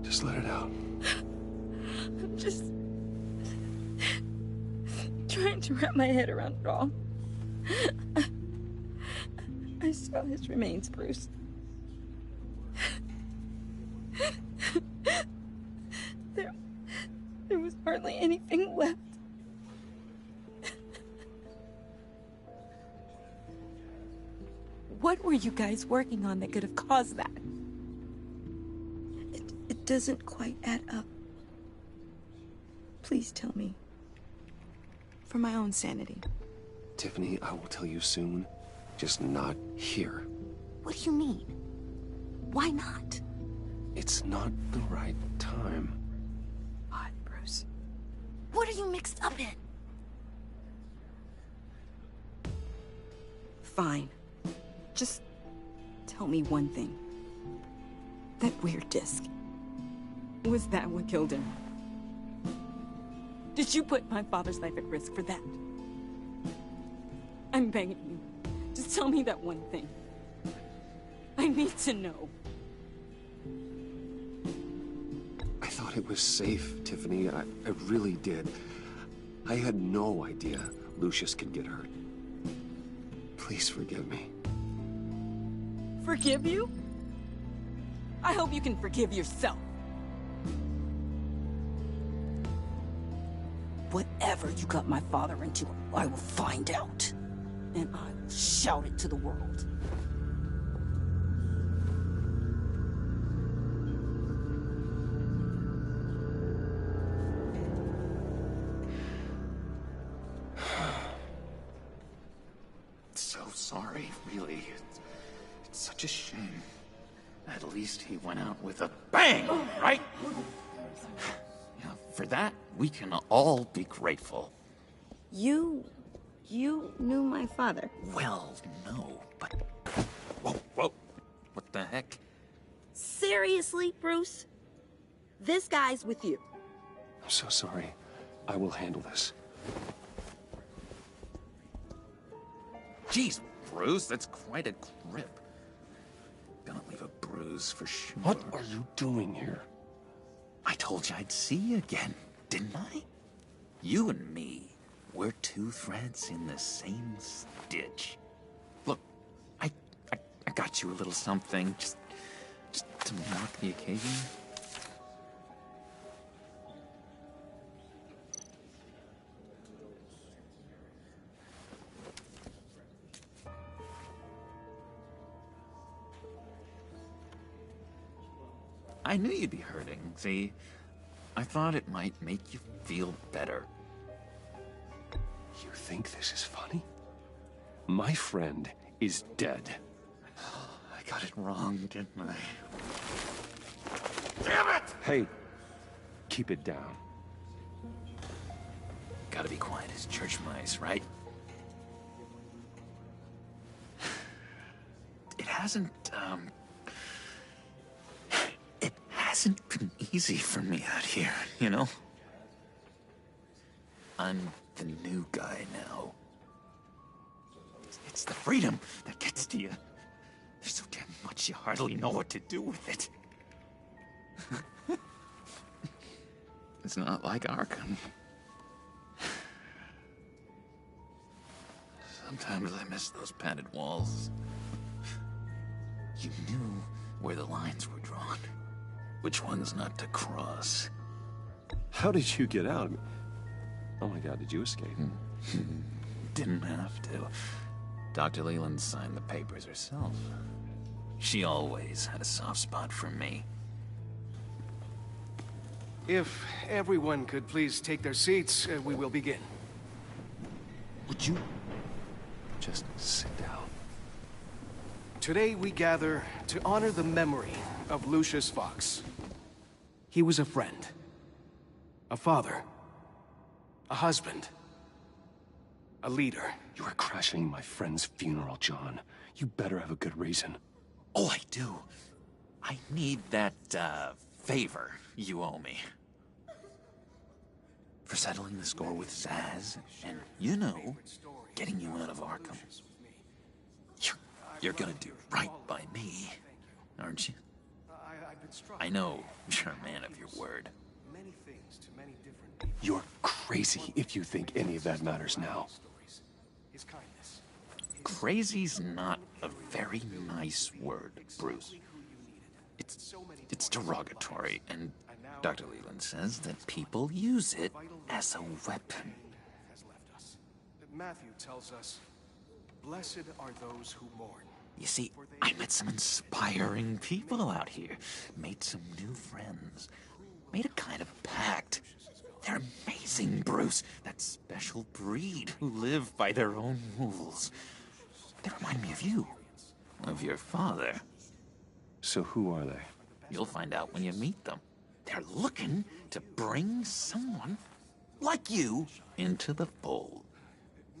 Just let it out. I'm just trying to wrap my head around it all. I saw his remains, Bruce. There was hardly anything left. What were you guys working on that could have caused that? It doesn't quite add up. Please tell me. For my own sanity. Tiffany, I will tell you soon. Just not here. What do you mean? Why not? It's not the right time. Odd, Bruce. What are you mixed up in? Fine. Just tell me one thing. That weird disc. Was that what killed him? Did you put my father's life at risk for that? I'm begging you. Just tell me that one thing. I need to know. I thought it was safe, Tiffany. I really did. I had no idea Lucius could get hurt. Please forgive me. Forgive you? I hope you can forgive yourself. Whatever you got my father into, I will find out. And I will shout it to the world. So sorry, really. It's such a shame. At least he went out with a bang, right? Yeah, for that, we can all be grateful. You knew my father. Well, no, but... Whoa. What the heck? Seriously, Bruce? This guy's with you. I'm so sorry. I will handle this. Jeez, Bruce, that's quite a grip. Gonna leave a bruise for sure. What are you doing here? I told you I'd see you again, didn't I? You and me, we're two threads in the same stitch. Look, I got you a little something, just to mark the occasion. I knew you'd be hurting, see? I thought it might make you feel better. You think this is funny? My friend is dead. I got it wrong, didn't I? Damn it! Hey, keep it down. Gotta be quiet as church mice, right? it hasn't been easy for me out here, you know? I'm the new guy now. It's the freedom that gets to you. There's so damn much you hardly know what to do with it. It's not like Arkham. Sometimes I miss those padded walls. You knew where the lines were drawn. Which ones not to cross. How did you get out? Oh my god, did you escape? Didn't have to. Dr. Leland signed the papers herself. She always had a soft spot for me. If everyone could please take their seats, we will begin. Would you just sit down? Today we gather to honor the memory of Lucius Fox. He was a friend, a father, a husband, a leader. You are crashing my friend's funeral, John. You better have a good reason. Oh, I do. I need that, favor you owe me. For settling the score with Zaz, and, you know, getting you out of Arkham. You're gonna do right by me, aren't you? I know you're a man of your word. You're crazy if you think any of that matters now. Crazy's not a very nice word, Bruce. It's derogatory, and Dr. Leland says that people use it as a weapon. Matthew tells us, blessed are those who mourn. You see, I met some inspiring people out here. Made some new friends. Made a kind of pact. They're amazing, Bruce. That special breed who live by their own rules. They remind me of you. Of your father. So who are they? You'll find out when you meet them. They're looking to bring someone like you into the fold.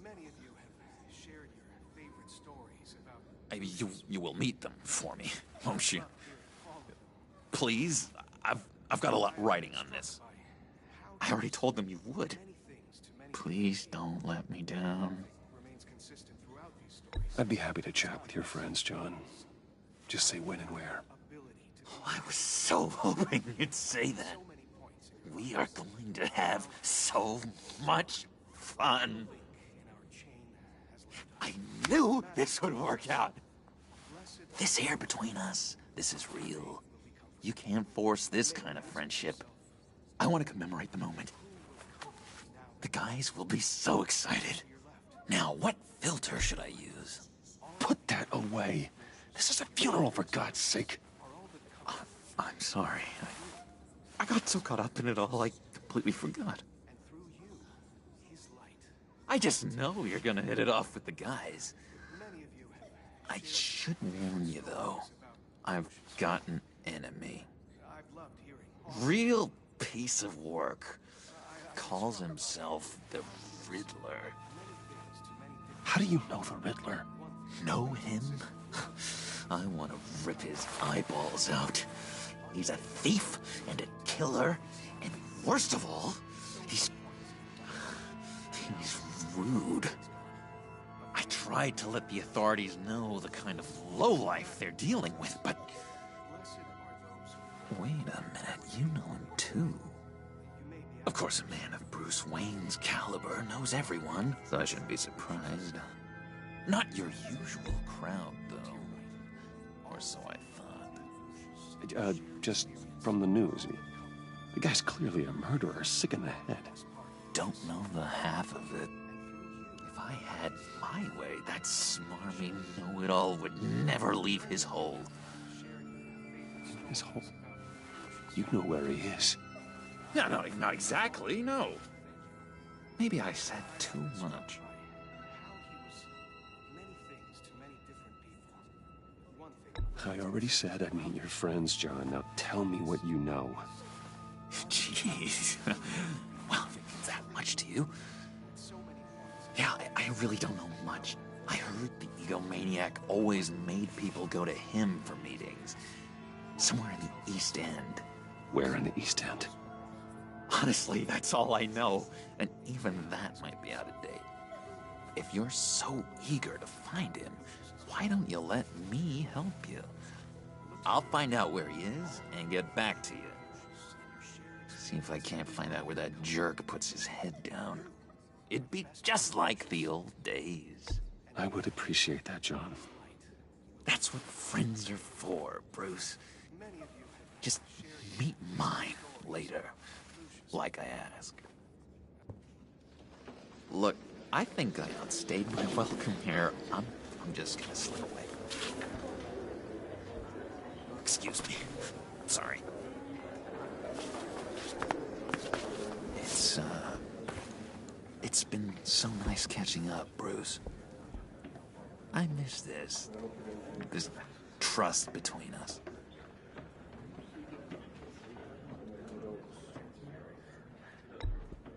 Many of you have shared your favorite stories You about... will meet them for me, won't you? Please, I've got a lot writing on this. I already told them you would. Please don't let me down. I'd be happy to chat with your friends, John. Just say when and where. Oh, I was so hoping you'd say that. We are going to have so much fun. I knew this would work out. This here between us, this is real. You can't force this kind of friendship. I want to commemorate the moment. The guys will be so excited. Now, what filter should I use? Put that away. This is a funeral, for God's sake. I'm sorry. I got so caught up in it all, I completely forgot. I just know you're gonna hit it off with the guys. I should warn you, though. I've got an enemy. Real piece of work. Calls himself the Riddler. How do you know the Riddler? Know him? I want to rip his eyeballs out. He's a thief and a killer, and worst of all, he's rude. I tried to let the authorities know the kind of lowlife they're dealing with, but... Wait a minute, you know him too. Of course, a man of Bruce Wayne's caliber knows everyone, so I shouldn't be surprised. Not your usual crowd, though. Or so I thought. Just from the news. The guy's clearly a murderer, sick in the head. Don't know the half of it. If I had my way, that smarmy know-it-all would never leave his hole. His hole? You know where he is. No, not exactly, no. Maybe I said too much. I already said I'd meet your friends, John. Now tell me what you know. Jeez. Well, if it's that much to you. Yeah, I really don't know much. I heard the egomaniac always made people go to him for meetings. Somewhere in the East End. Where in the East End? Honestly, that's all I know. And even that might be out of date. If you're so eager to find him, why don't you let me help you? I'll find out where he is and get back to you. See if I can't find out where that jerk puts his head down. It'd be just like the old days. I would appreciate that, John. That's what friends are for, Bruce. Just meet mine later, like I asked. Look, I think I outstayed my welcome here. I'm just gonna slip away. Excuse me. Sorry. It's been so nice catching up, Bruce. I miss this trust between us.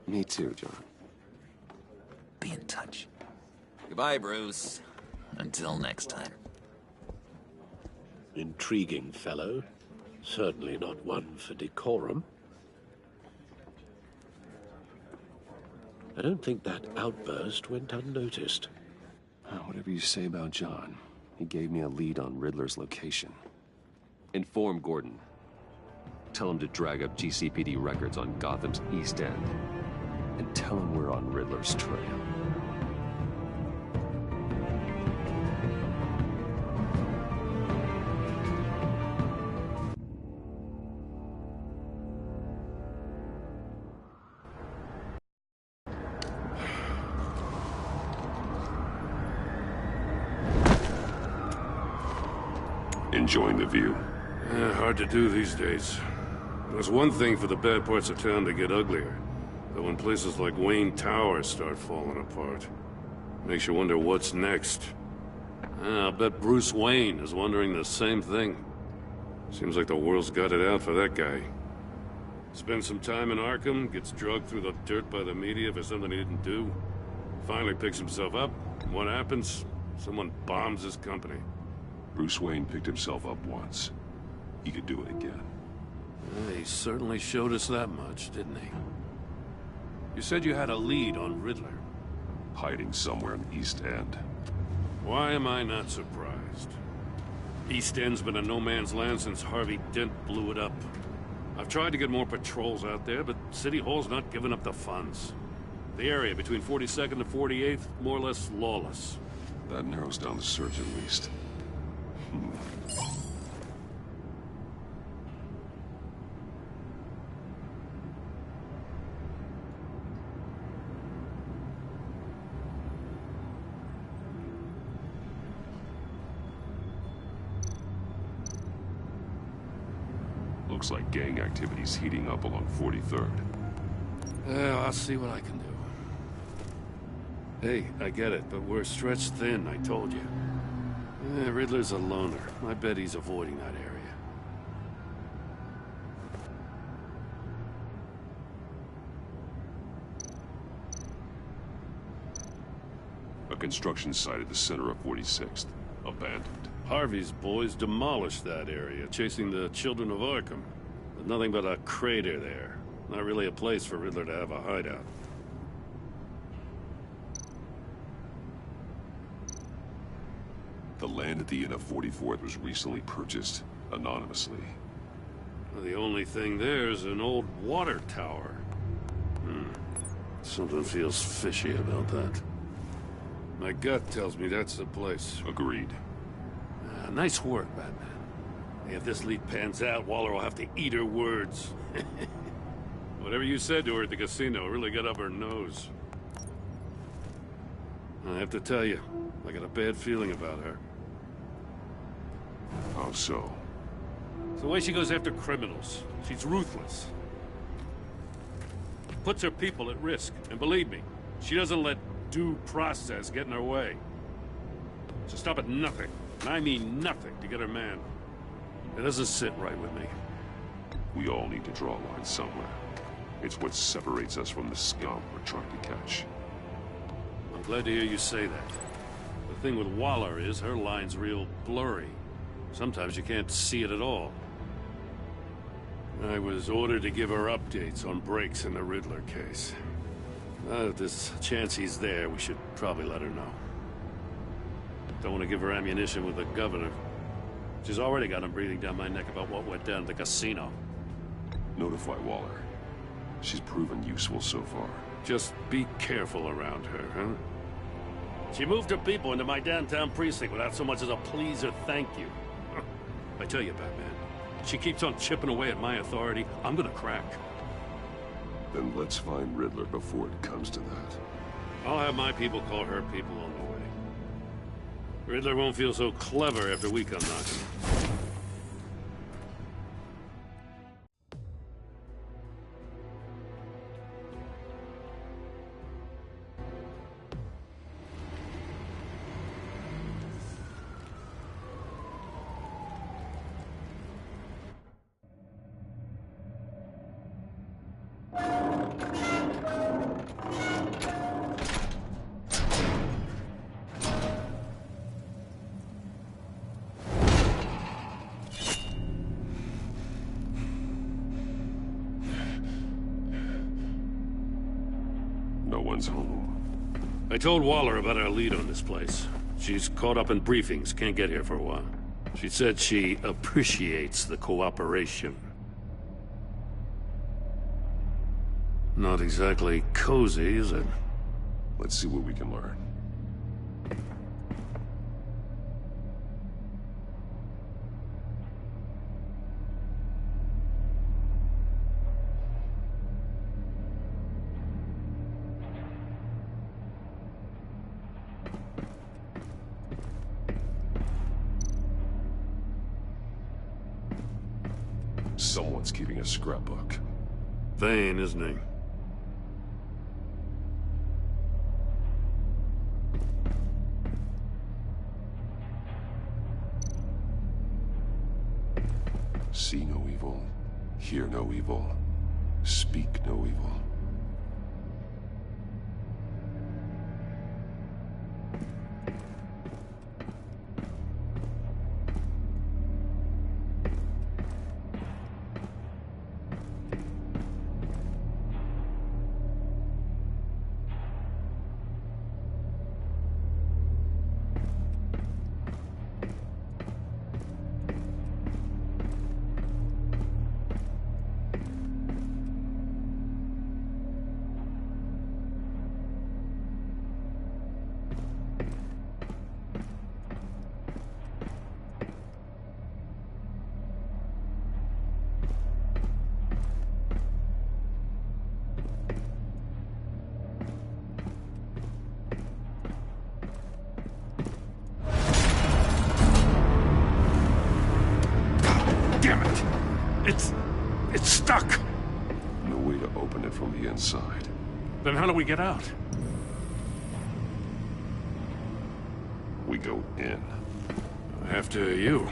Me too, John. Be in touch. Goodbye, Bruce. Until next time. Intriguing fellow. Certainly not one for decorum. I don't think that outburst went unnoticed. Whatever you say about John, he gave me a lead on Riddler's location. Inform Gordon. Tell him to drag up GCPD records on Gotham's East End. And tell him we're on Riddler's trail. Enjoying the view? Hard to do these days. There's one thing for the bad parts of town to get uglier. But when places like Wayne Tower start falling apart, makes you wonder what's next. I'll bet Bruce Wayne is wondering the same thing. Seems like the world's got it out for that guy. Spends some time in Arkham, gets drugged through the dirt by the media for something he didn't do. Finally picks himself up, and what happens? Someone bombs his company. Bruce Wayne picked himself up once. He could do it again. He certainly showed us that much, didn't he? You said you had a lead on Riddler. Hiding somewhere in the East End. Why am I not surprised? East End's been a no-man's land since Harvey Dent blew it up. I've tried to get more patrols out there, but City Hall's not giving up the funds. The area between 42nd and 48th, more or less lawless. That narrows down the search at least. Looks like gang activity's heating up along 43rd. Well, I'll see what I can do. Hey, I get it, but we're stretched thin, I told you. Riddler's a loner. I bet he's avoiding that area. A construction site at the center of 46th. Abandoned. Harvey's boys demolished that area, chasing the children of Arkham. There's nothing but a crater there. Not really a place for Riddler to have a hideout. The land at the end of 44th was recently purchased, anonymously. Well, the only thing there is an old water tower. Something feels fishy about that. My gut tells me that's the place. Agreed. Nice work, Batman. If this lead pans out, Waller will have to eat her words. Whatever you said to her at the casino really got up her nose. I have to tell you, I got a bad feeling about her. How so? It's the way she goes after criminals. She's ruthless. Puts her people at risk. And believe me, she doesn't let due process get in her way. She'll stop at nothing, and I mean nothing, to get her man. It doesn't sit right with me. We all need to draw a line somewhere. It's what separates us from the scum we're trying to catch. I'm glad to hear you say that. The thing with Waller is her line's real blurry. Sometimes you can't see it at all. I was ordered to give her updates on breaks in the Riddler case. If there's a chance he's there, we should probably let her know. Don't want to give her ammunition with the governor. She's already got him breathing down my neck about what went down at the casino. Notify Waller. She's proven useful so far. Just be careful around her, huh? She moved her people into my downtown precinct without so much as a please or thank you. I tell you, Batman, she keeps on chipping away at my authority, I'm gonna crack. Then let's find Riddler before it comes to that. I'll have my people call her people on the way. Riddler won't feel so clever after we come knocking. No one's home. I told Waller about our lead on this place. She's caught up in briefings, can't get here for a while. She said she appreciates the cooperation. Not exactly cozy, is it? Let's see what we can learn. Someone's keeping a scrapbook. Vane, isn't he? See no evil, hear no evil, speak no evil. It's stuck! No way to open it from the inside. Then how do we get out? We go in. After you.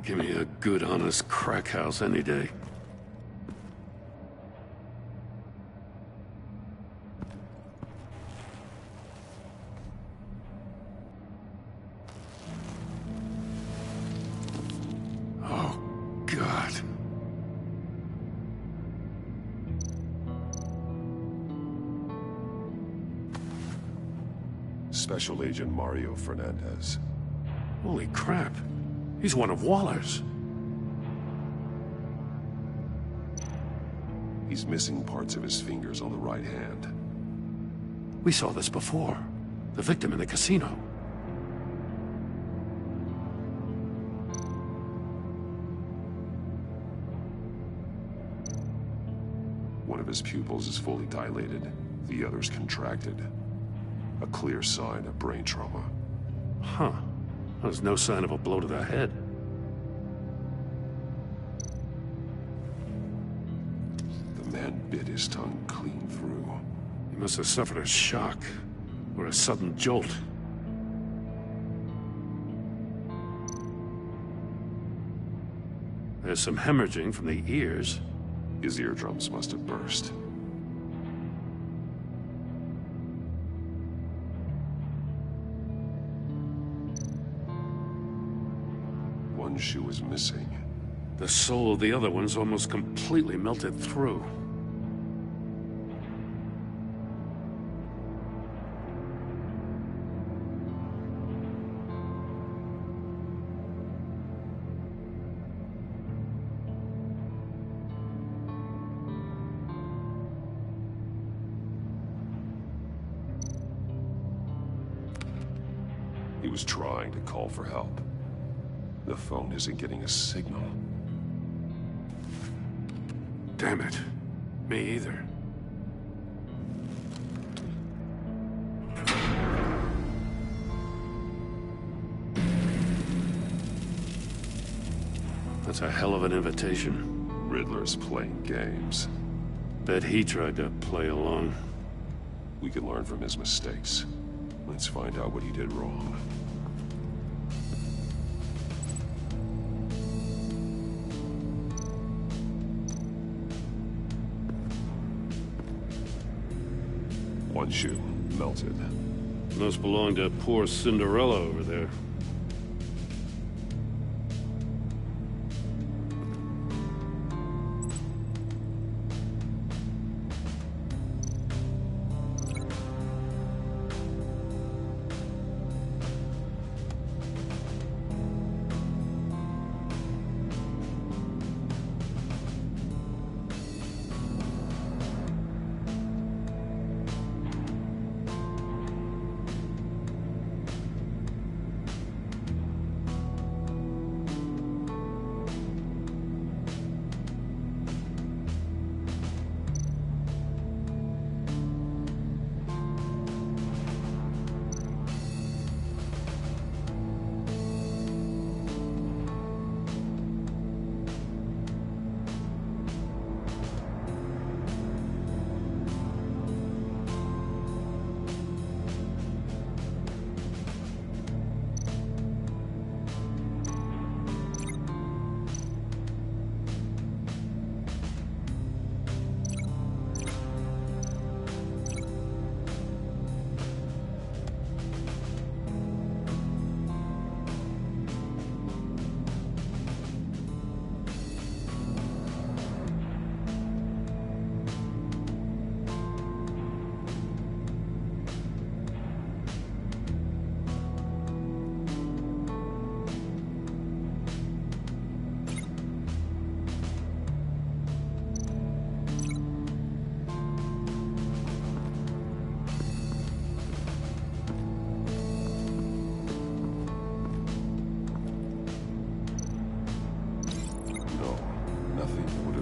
Give me a good, honest crack house any day. Oh, God. Special Agent Mario Fernandez. Holy crap. He's one of Waller's. He's missing parts of his fingers on the right hand. We saw this before. The victim in the casino. One of his pupils is fully dilated. The other's contracted. A clear sign of brain trauma. Huh. There's no sign of a blow to the head. his tongue clean through. He must have suffered a shock, or a sudden jolt. There's some hemorrhaging from the ears. His eardrums must have burst. One shoe is missing. The sole of the other one's almost completely melted through. He was trying to call for help. The phone isn't getting a signal. Damn it. Me either. That's a hell of an invitation. Riddler's playing games. Bet he tried to play along. We can learn from his mistakes. Let's find out what he did wrong. One shoe melted. Must belong to poor Cinderella over there.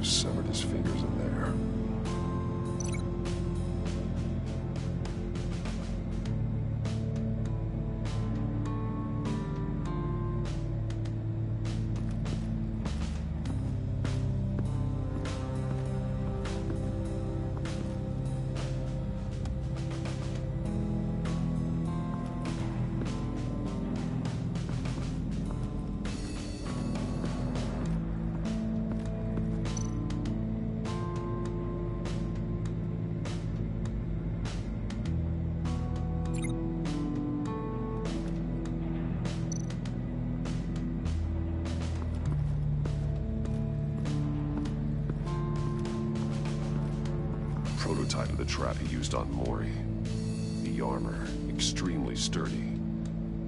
Severed his fingers in there. Prototype of the trap he used on Mori. The armor, extremely sturdy,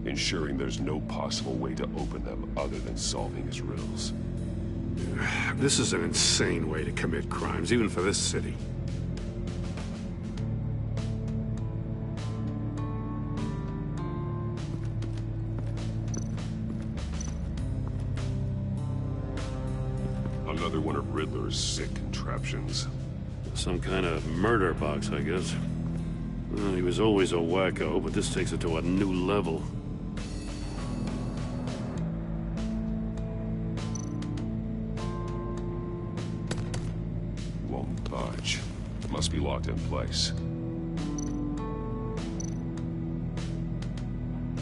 ensuring there's no possible way to open them other than solving his riddles. This is an insane way to commit crimes, even for this city. Another one of Riddler's sick contraptions. Some kind of murder box, I guess. Well, he was always a wacko, but this takes it to a new level. Won't budge. must be locked in place.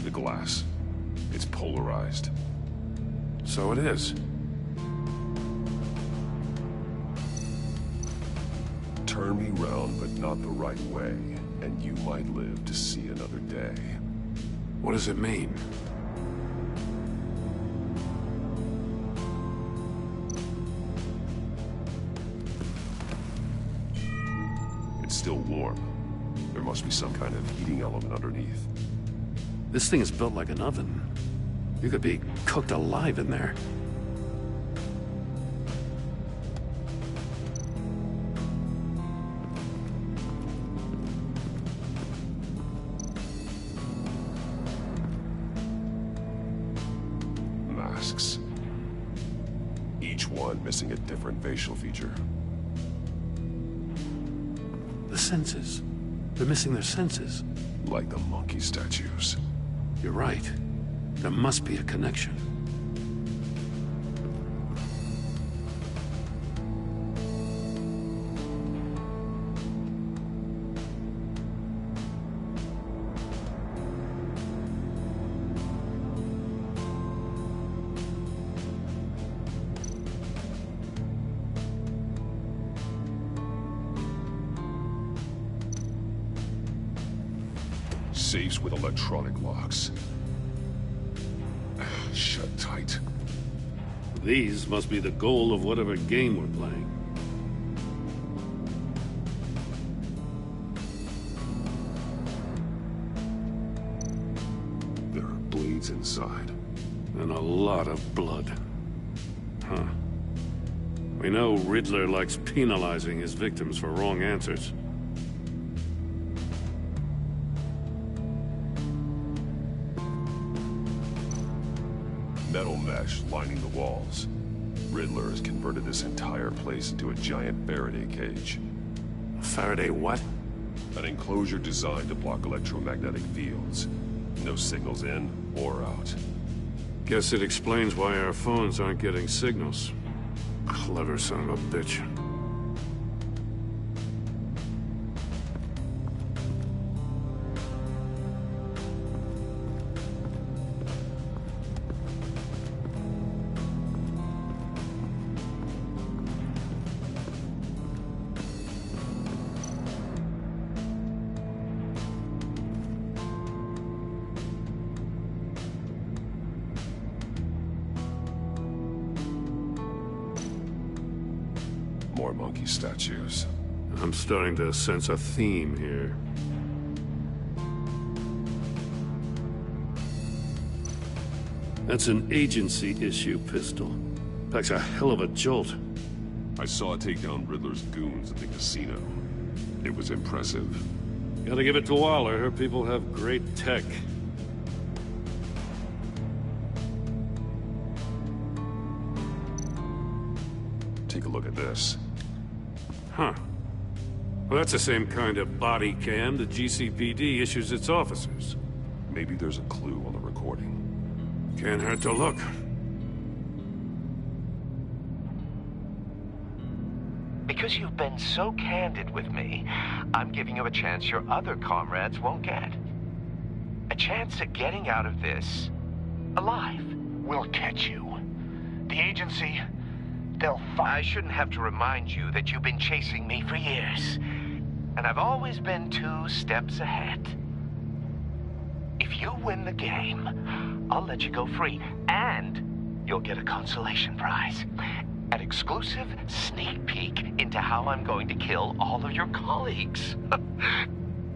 The glass. It's polarized. So it is. Turn me round, but not the right way, and you might live to see another day. What does it mean? It's still warm. There must be some kind of heating element underneath. This thing is built like an oven. You could be cooked alive in there. Masks. Each one missing a different facial feature. The senses. They're missing their senses. Like the monkey statues. You're right. There must be a connection. Safes with electronic locks. Shut tight. These must be the goal of whatever game we're playing. There are blades inside. And a lot of blood. Huh. We know Riddler likes penalizing his victims for wrong answers. Metal mesh lining the walls. Riddler has converted this entire place into a giant Faraday cage. A Faraday what? An enclosure designed to block electromagnetic fields. No signals in or out. Guess it explains why our phones aren't getting signals. Clever son of a bitch. More monkey statues. I'm starting to sense a theme here. That's an agency issue pistol. Packs a hell of a jolt. I saw it take down Riddler's goons at the casino. It was impressive. Gotta give it to Waller. Her people have great tech. Take a look at this. Huh. Well, that's the same kind of body cam the GCPD issues its officers. Maybe there's a clue on the recording. Can't hurt to look. Because you've been so candid with me, I'm giving you a chance your other comrades won't get. A chance at getting out of this alive. We'll catch you. The agency, they'll find... I shouldn't have to remind you that you've been chasing me for years. And I've always been 2 steps ahead. If you win the game, I'll let you go free. And you'll get a consolation prize. An exclusive sneak peek into how I'm going to kill all of your colleagues.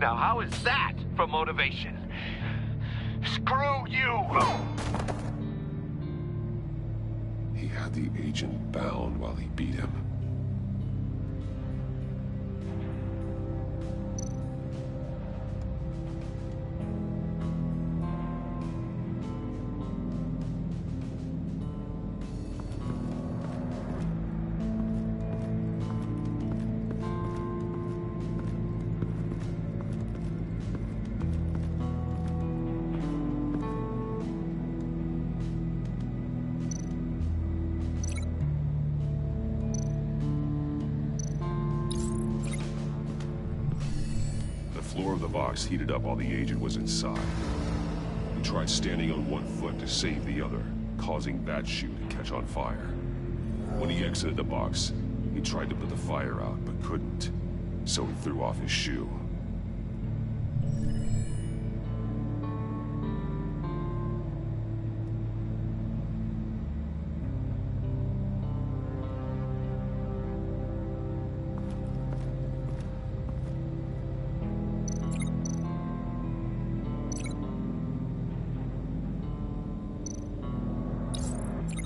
Now, how is that for motivation? Screw you! He had the agent bound while he beat him. of the box heated up while the agent was inside. He tried standing on one foot to save the other, causing that shoe to catch on fire. When he exited the box, he tried to put the fire out, but couldn't, so he threw off his shoe.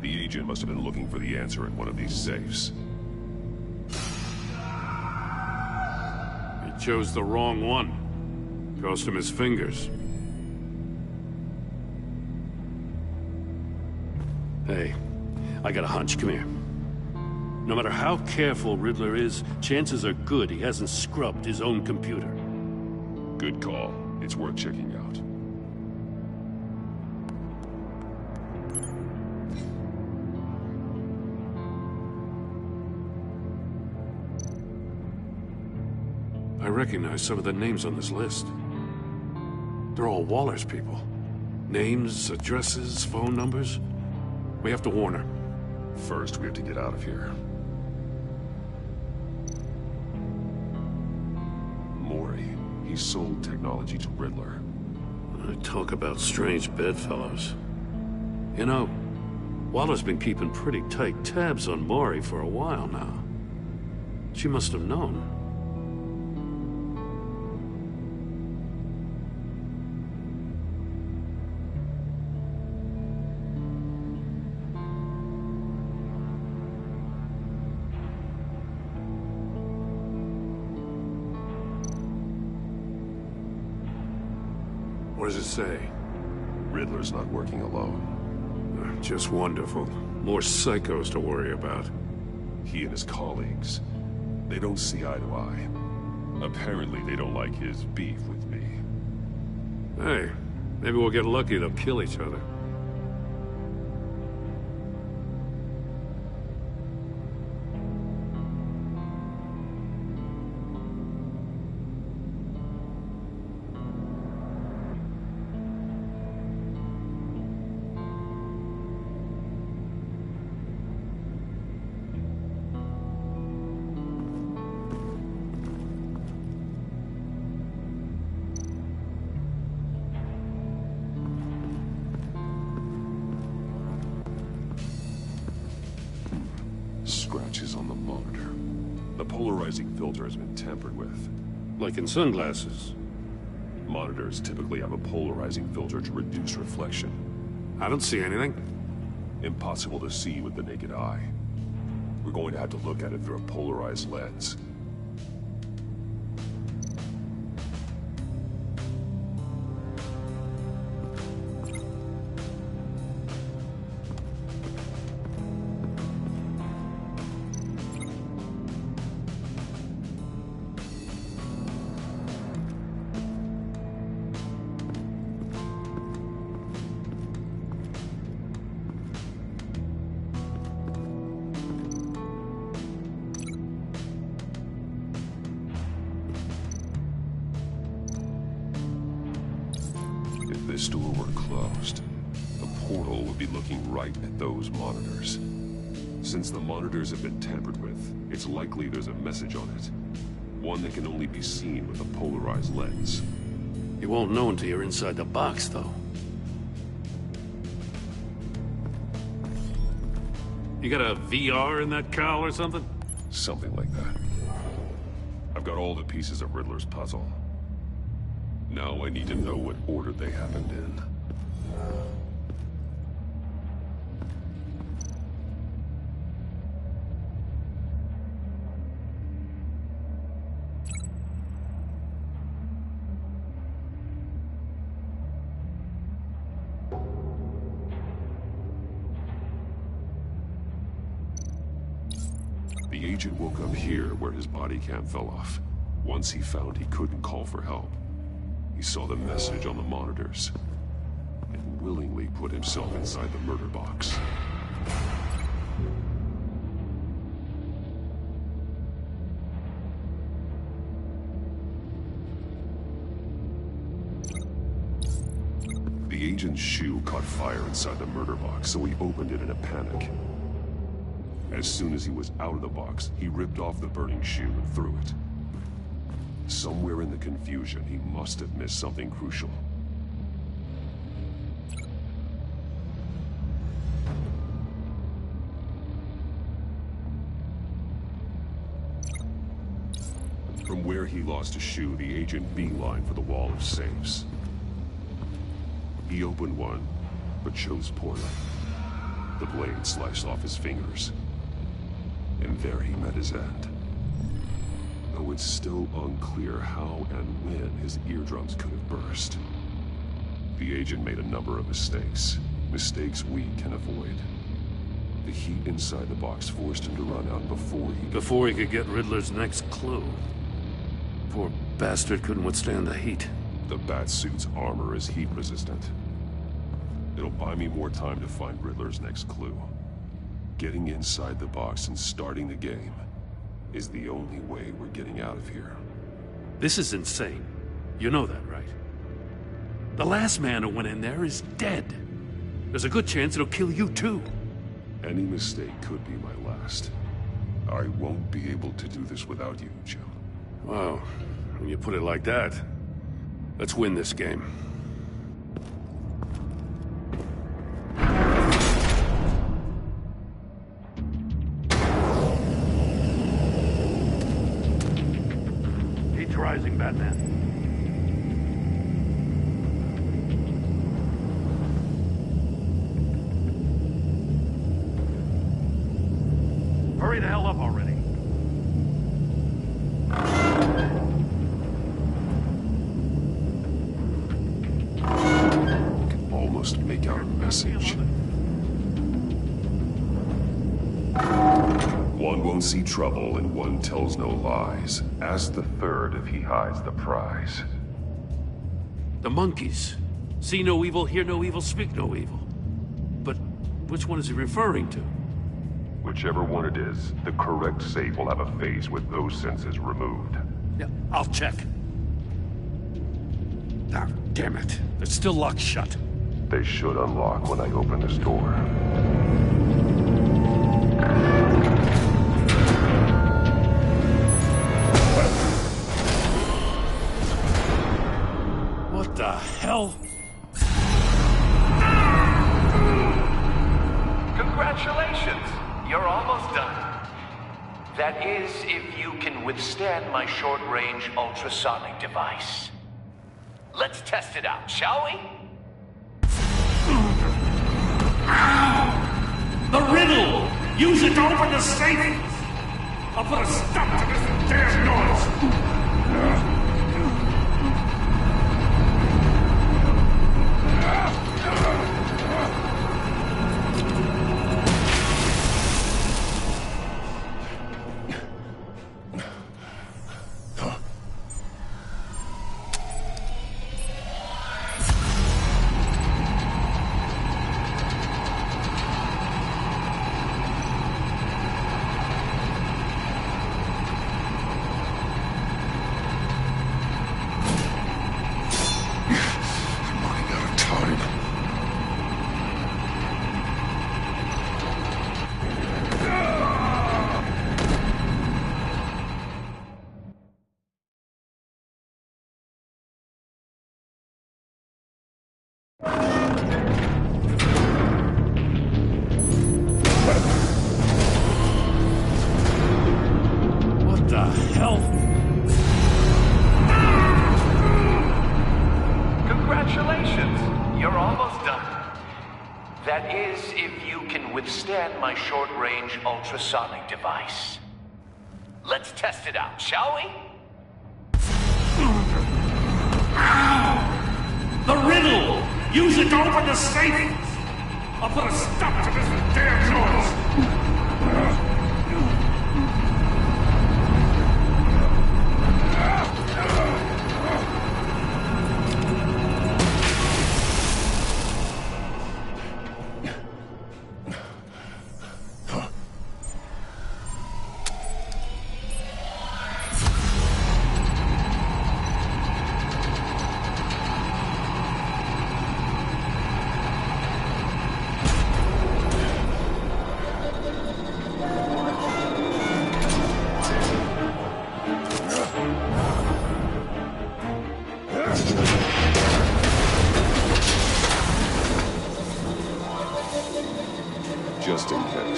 The agent must have been looking for the answer in one of these safes. He chose the wrong one. Cost him his fingers. Hey, I got a hunch. Come here. No matter how careful Riddler is, chances are good he hasn't scrubbed his own computer. Good call. It's worth checking out. I recognize some of the names on this list. They're all Waller's people. Names, addresses, phone numbers. We have to warn her. First, we have to get out of here. Maury, he sold technology to Riddler. Talk about strange bedfellows. You know, Waller's been keeping pretty tight tabs on Maury for a while now. She must have known. What does it say? Riddler's not working alone. Just wonderful. More psychos to worry about. He and his colleagues, they don't see eye to eye. Apparently they don't like his beef with me. Hey, maybe we'll get lucky to kill each other. Scratches on the monitor. The polarizing filter has been tampered with. Like in sunglasses. Monitors typically have a polarizing filter to reduce reflection. I don't see anything. Impossible to see with the naked eye. We're going to have to look at it through a polarized lens. If this door were closed, the portal would be looking right at those monitors. Since the monitors have been tampered with, it's likely there's a message on it. One that can only be seen with a polarized lens. You won't know until you're inside the box, though. You got a VR in that cowl or something? Something like that. I've got all the pieces of Riddler's puzzle. Now I need to know what order they happened in. The agent woke up here where his body cam fell off. Once he found he couldn't call for help, he saw the message on the monitors and willingly put himself inside the murder box. agent's shoe caught fire inside the murder box, so he opened it in a panic. As soon as he was out of the box, he ripped off the burning shoe and threw it. Somewhere in the confusion, he must have missed something crucial. From where he lost a shoe, the agent beelined for the wall of safes. He opened one, but chose poorly. The blade sliced off his fingers. And there he met his end. Though it's still unclear how and when his eardrums could have burst. The agent made a number of mistakes. Mistakes we can avoid. The heat inside the box forced him to run out before he could get Riddler's next clue. Poor bastard couldn't withstand the heat. The Batsuit's armor is heat resistant. It'll buy me more time to find Riddler's next clue. Getting inside the box and starting the game is the only way we're getting out of here. This is insane. You know that, right? The last man who went in there is dead. There's a good chance it'll kill you too. Any mistake could be my last. I won't be able to do this without you, Jim. Wow, when you put it like that, let's win this game. Heat's rising, Batman. Hurry the hell up already. Almost make out a message. One won't see trouble and one tells no lies. Ask the third if he hides the prize. The monkeys. See no evil, hear no evil, speak no evil. But which one is he referring to? Whichever one it is, the correct safe will have a phase with those senses removed. Yeah, I'll check. Ah, damn it. They're still locked shut. They should unlock when I open this door. What the hell? Congratulations! You're almost done. That is, if you can withstand my short-range ultrasonic device. Let's test it out, shall we? The riddle! Use it to open the safe! I'll put a stop to this damn noise! That is, if you can withstand my short-range ultrasonic device. Let's test it out, shall we? The riddle! Use it to open the safe! I'll put a stop to this damn noise!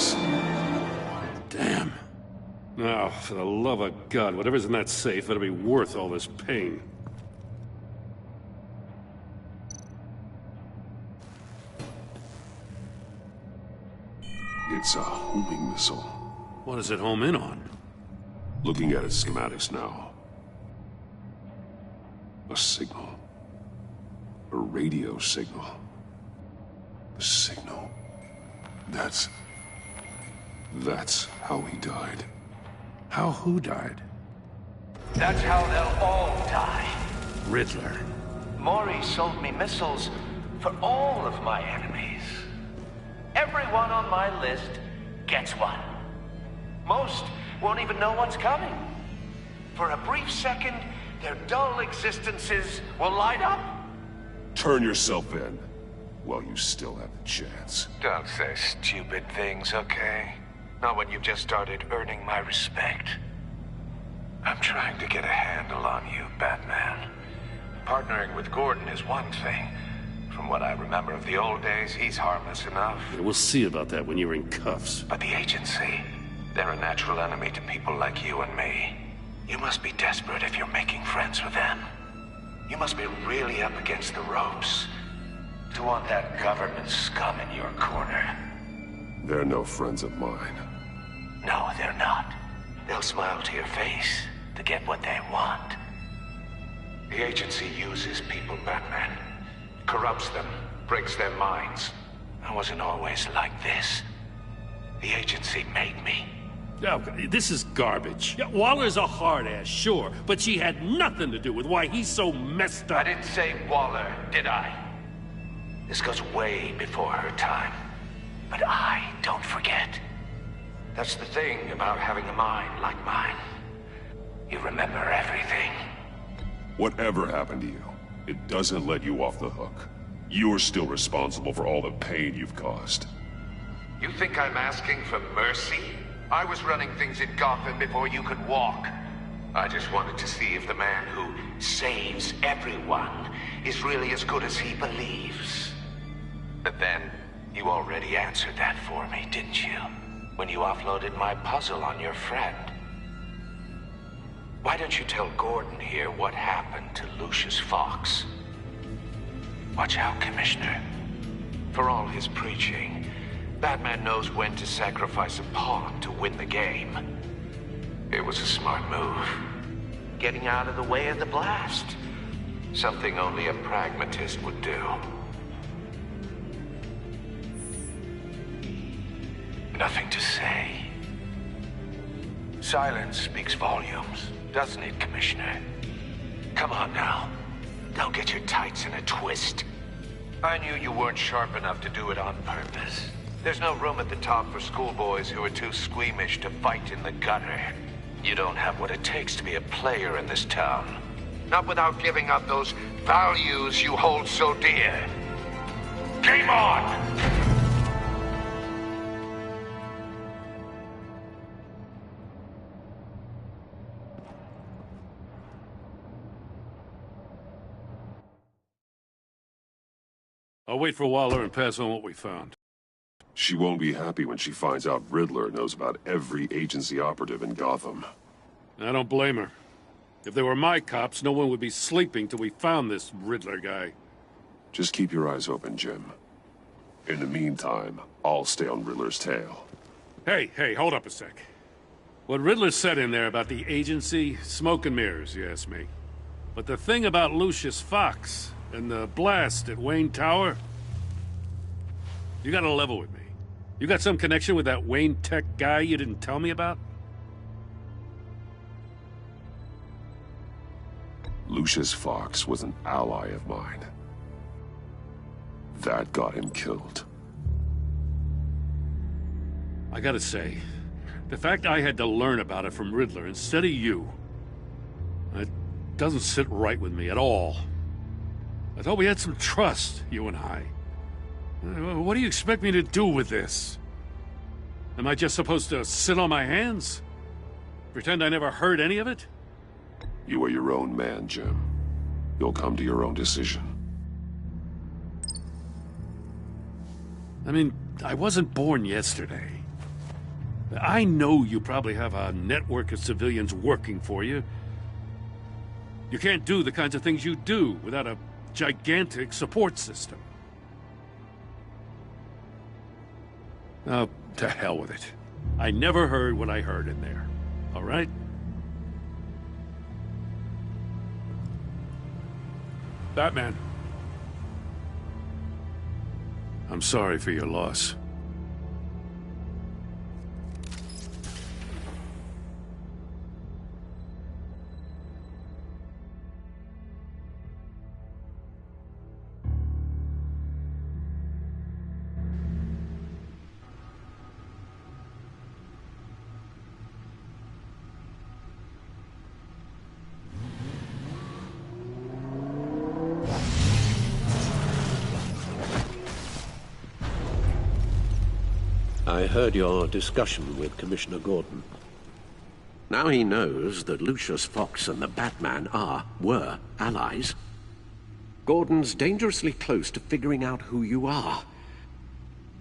Fox. Damn. Now, for the love of God, whatever's in that safe better be worth all this pain. It's a homing missile. What does it home in on? Looking at its schematics now. A signal. A radio signal. A signal. That's how he died. How who died? That's how they'll all die. Riddler. Maury sold me missiles for all of my enemies. Everyone on my list gets one. Most won't even know what's coming. For a brief second, their dull existences will light up. Turn yourself in while you still have the chance. Don't say stupid things, okay? Not when you've just started earning my respect. I'm trying to get a handle on you, Batman. Partnering with Gordon is one thing. From what I remember of the old days, he's harmless enough. Yeah, we'll see about that when you're in cuffs. But the agency, they're a natural enemy to people like you and me. You must be desperate if you're making friends with them. You must be really up against the ropes to want that government scum in your corner. They're no friends of mine. No, they're not. They'll smile to your face to get what they want. The agency uses people, Batman. Corrupts them, breaks their minds. I wasn't always like this. The agency made me. Oh, this is garbage. Yeah, Waller's a hard-ass, sure, but she had nothing to do with why he's so messed up. I didn't say Waller, did I? This goes way before her time. But I don't forget. That's the thing about having a mind like mine. You remember everything. Whatever happened to you, it doesn't let you off the hook. You're still responsible for all the pain you've caused. You think I'm asking for mercy? I was running things in Gotham before you could walk. I just wanted to see if the man who saves everyone is really as good as he believes. But then, you already answered that for me, didn't you? When you offloaded my puzzle on your friend. Why don't you tell Gordon here what happened to Lucius Fox? Watch out, Commissioner. For all his preaching, Batman knows when to sacrifice a pawn to win the game. It was a smart move. Getting out of the way of the blast. Something only a pragmatist would do. Nothing to say. Silence speaks volumes, doesn't it, Commissioner? Come on now. Don't get your tights in a twist. I knew you weren't sharp enough to do it on purpose. There's no room at the top for schoolboys who are too squeamish to fight in the gutter. You don't have what it takes to be a player in this town. Not without giving up those values you hold so dear. Game on! I'll wait for Waller and pass on what we found. She won't be happy when she finds out Riddler knows about every agency operative in Gotham. I don't blame her. If they were my cops, no one would be sleeping till we found this Riddler guy. Just keep your eyes open, Jim. In the meantime, I'll stay on Riddler's tail. Hey, hold up a sec. What Riddler said in there about the agency, smoke and mirrors, you ask me. But the thing about Lucius Fox and the blast at Wayne Tower, you gotta level with me. You got some connection with that Wayne Tech guy you didn't tell me about? Lucius Fox was an ally of mine. That got him killed. I gotta say, the fact I had to learn about it from Riddler instead of you, it doesn't sit right with me at all. I thought we had some trust, you and I. What do you expect me to do with this? Am I just supposed to sit on my hands? Pretend I never heard any of it? You are your own man, Jim. You'll come to your own decision. I mean, I wasn't born yesterday. I know you probably have a network of civilians working for you. You can't do the kinds of things you do without a gigantic support system. Oh, to hell with it. I never heard what I heard in there. All right? Batman. I'm sorry for your loss. I heard your discussion with Commissioner Gordon. Now he knows that Lucius Fox and the Batman were allies. Gordon's dangerously close to figuring out who you are.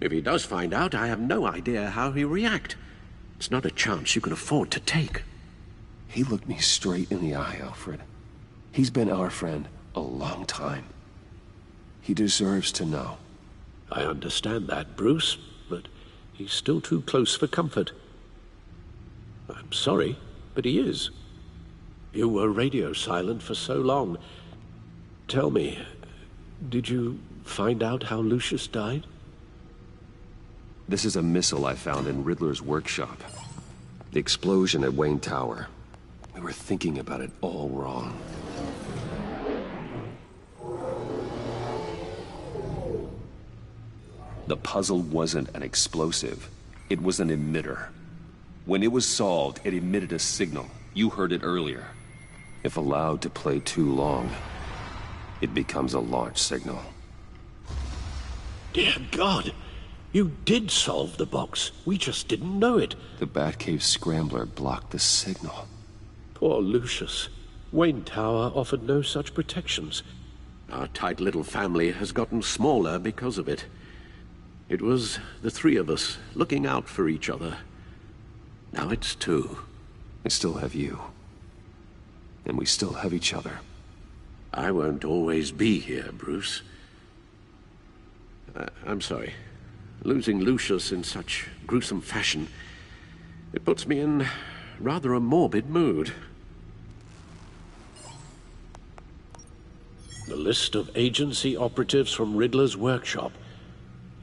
If he does find out, I have no idea how he'll react. It's not a chance you can afford to take. He looked me straight in the eye, Alfred. He's been our friend a long time. He deserves to know. I understand that, Bruce, but he's still too close for comfort. I'm sorry, but he is. You were radio silent for so long. Tell me, did you find out how Lucius died? This is a missile I found in Riddler's workshop. The explosion at Wayne Tower. We were thinking about it all wrong. The puzzle wasn't an explosive. It was an emitter. When it was solved, it emitted a signal. You heard it earlier. If allowed to play too long, it becomes a launch signal. Dear God! You did solve the box. We just didn't know it. The Batcave scrambler blocked the signal. Poor Lucius. Wayne Tower offered no such protections. Our tight little family has gotten smaller because of it. It was the three of us looking out for each other. Now it's two. I still have you. And we still have each other. I won't always be here, Bruce. I'm sorry. Losing Lucius in such gruesome fashion, it puts me in rather a morbid mood. The list of agency operatives from Riddler's workshop.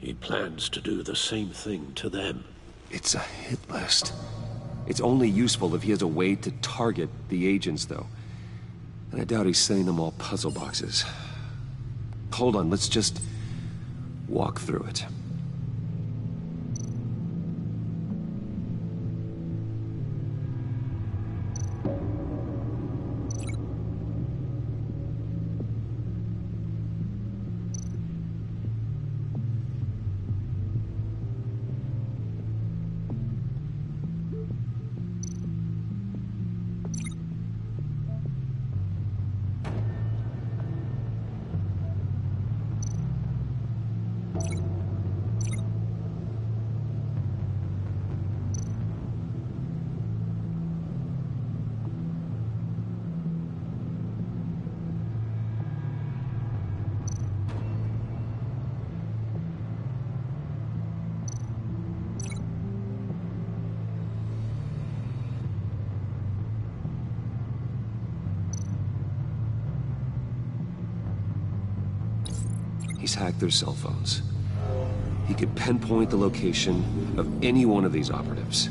He plans to do the same thing to them. It's a hit list. It's only useful if he has a way to target the agents, though. And I doubt he's sending them all puzzle boxes. Hold on, let's just walk through it. He's hacked their cell phones. He could pinpoint the location of any one of these operatives.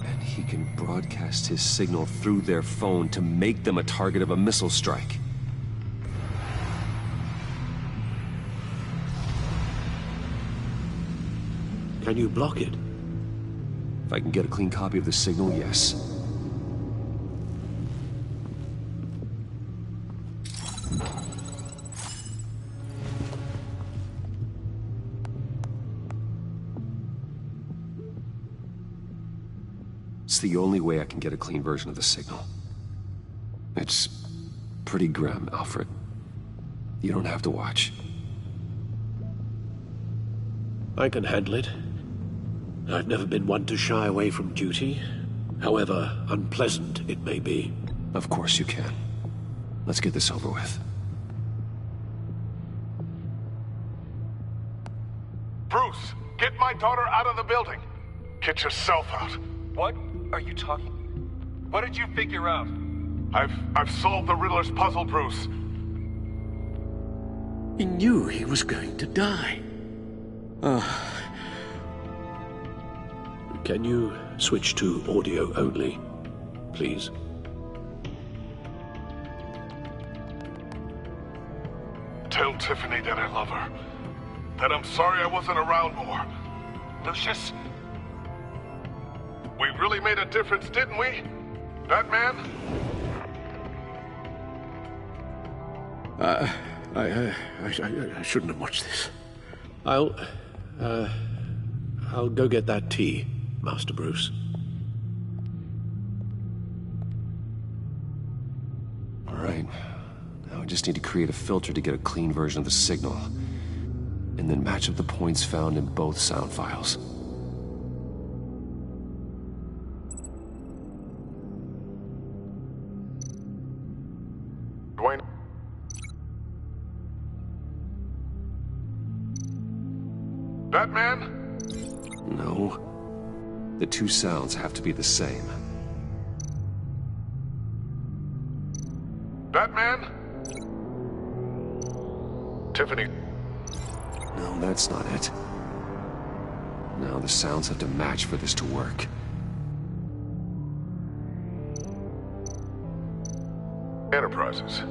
And he can broadcast his signal through their phone to make them a target of a missile strike. Can you block it? If I can get a clean copy of the signal, yes. It's the only way I can get a clean version of the signal. It's pretty grim, Alfred. You don't have to watch. I can handle it. I've never been one to shy away from duty, however unpleasant it may be. Of course you can. Let's get this over with. Bruce, get my daughter out of the building. Get yourself out. What are you talking? What did you figure out? I've solved the Riddler's puzzle, Bruce. He knew he was going to die. Can you switch to audio only, please? Tell Tiffany that I love her. That I'm sorry I wasn't around more. Lucius? We really made a difference, didn't we? Batman? I shouldn't have watched this. I'll go get that tea, Master Bruce. All right. Now I just need to create a filter to get a clean version of the signal. And then match up the points found in both sound files. Dwayne? Batman? No. The two sounds have to be the same. Batman? Tiffany? No, that's not it. No, the sounds have to match for this to work. Enterprises.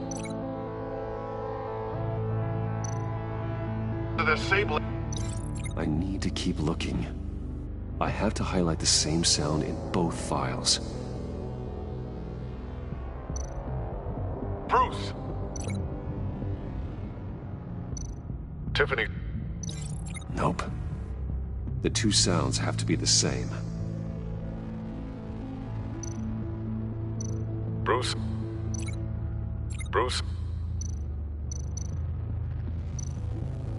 The disabling. I need to keep looking. I have to highlight the same sound in both files. Bruce! Tiffany. Nope. The two sounds have to be the same. Bruce? Bruce?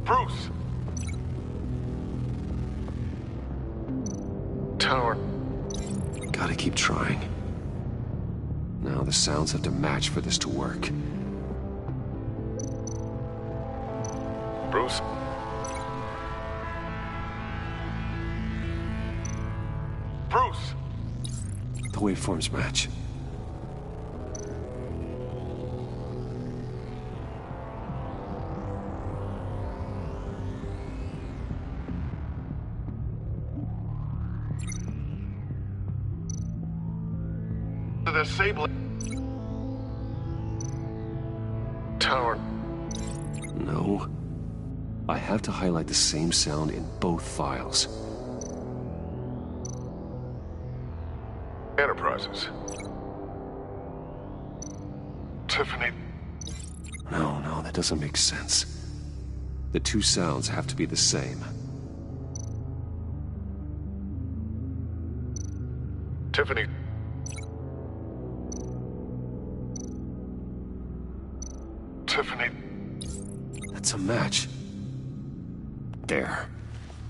Bruce! Tower. Gotta keep trying. Now the sounds have to match for this to work. Bruce? Bruce! The waveforms match. The disabling. Tower. No. I have to highlight the same sound in both files. Enterprises. Tiffany. No, that doesn't make sense. The two sounds have to be the same. Tiffany. Tiffany. That's a match. There.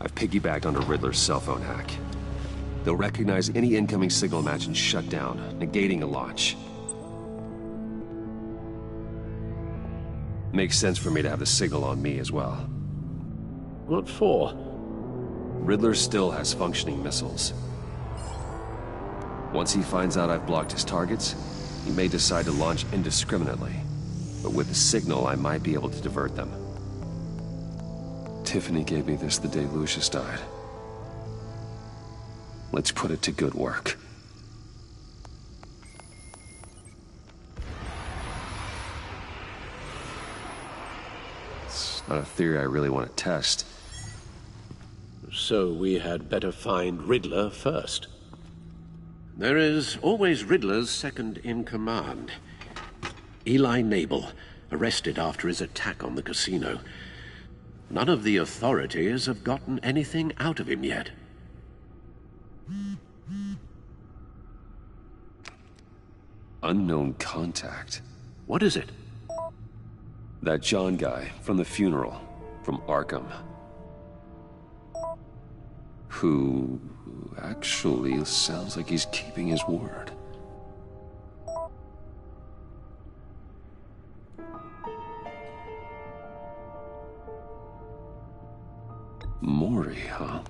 I've piggybacked onto Riddler's cell phone hack. They'll recognize any incoming signal match and shut down, negating a launch. Makes sense for me to have the signal on me as well. What for? Riddler still has functioning missiles. Once he finds out I've blocked his targets, he may decide to launch indiscriminately. But with the signal, I might be able to divert them. Tiffany gave me this the day Lucius died. Let's put it to good work. It's not a theory I really want to test. So we had better find Riddler first. There is always Riddler's second in command. Eli Nabel, arrested after his attack on the casino. None of the authorities have gotten anything out of him yet. unknown contact. What is it? That John guy from the funeral, from Arkham. Who actually sounds like he's keeping his word. Mori, huh?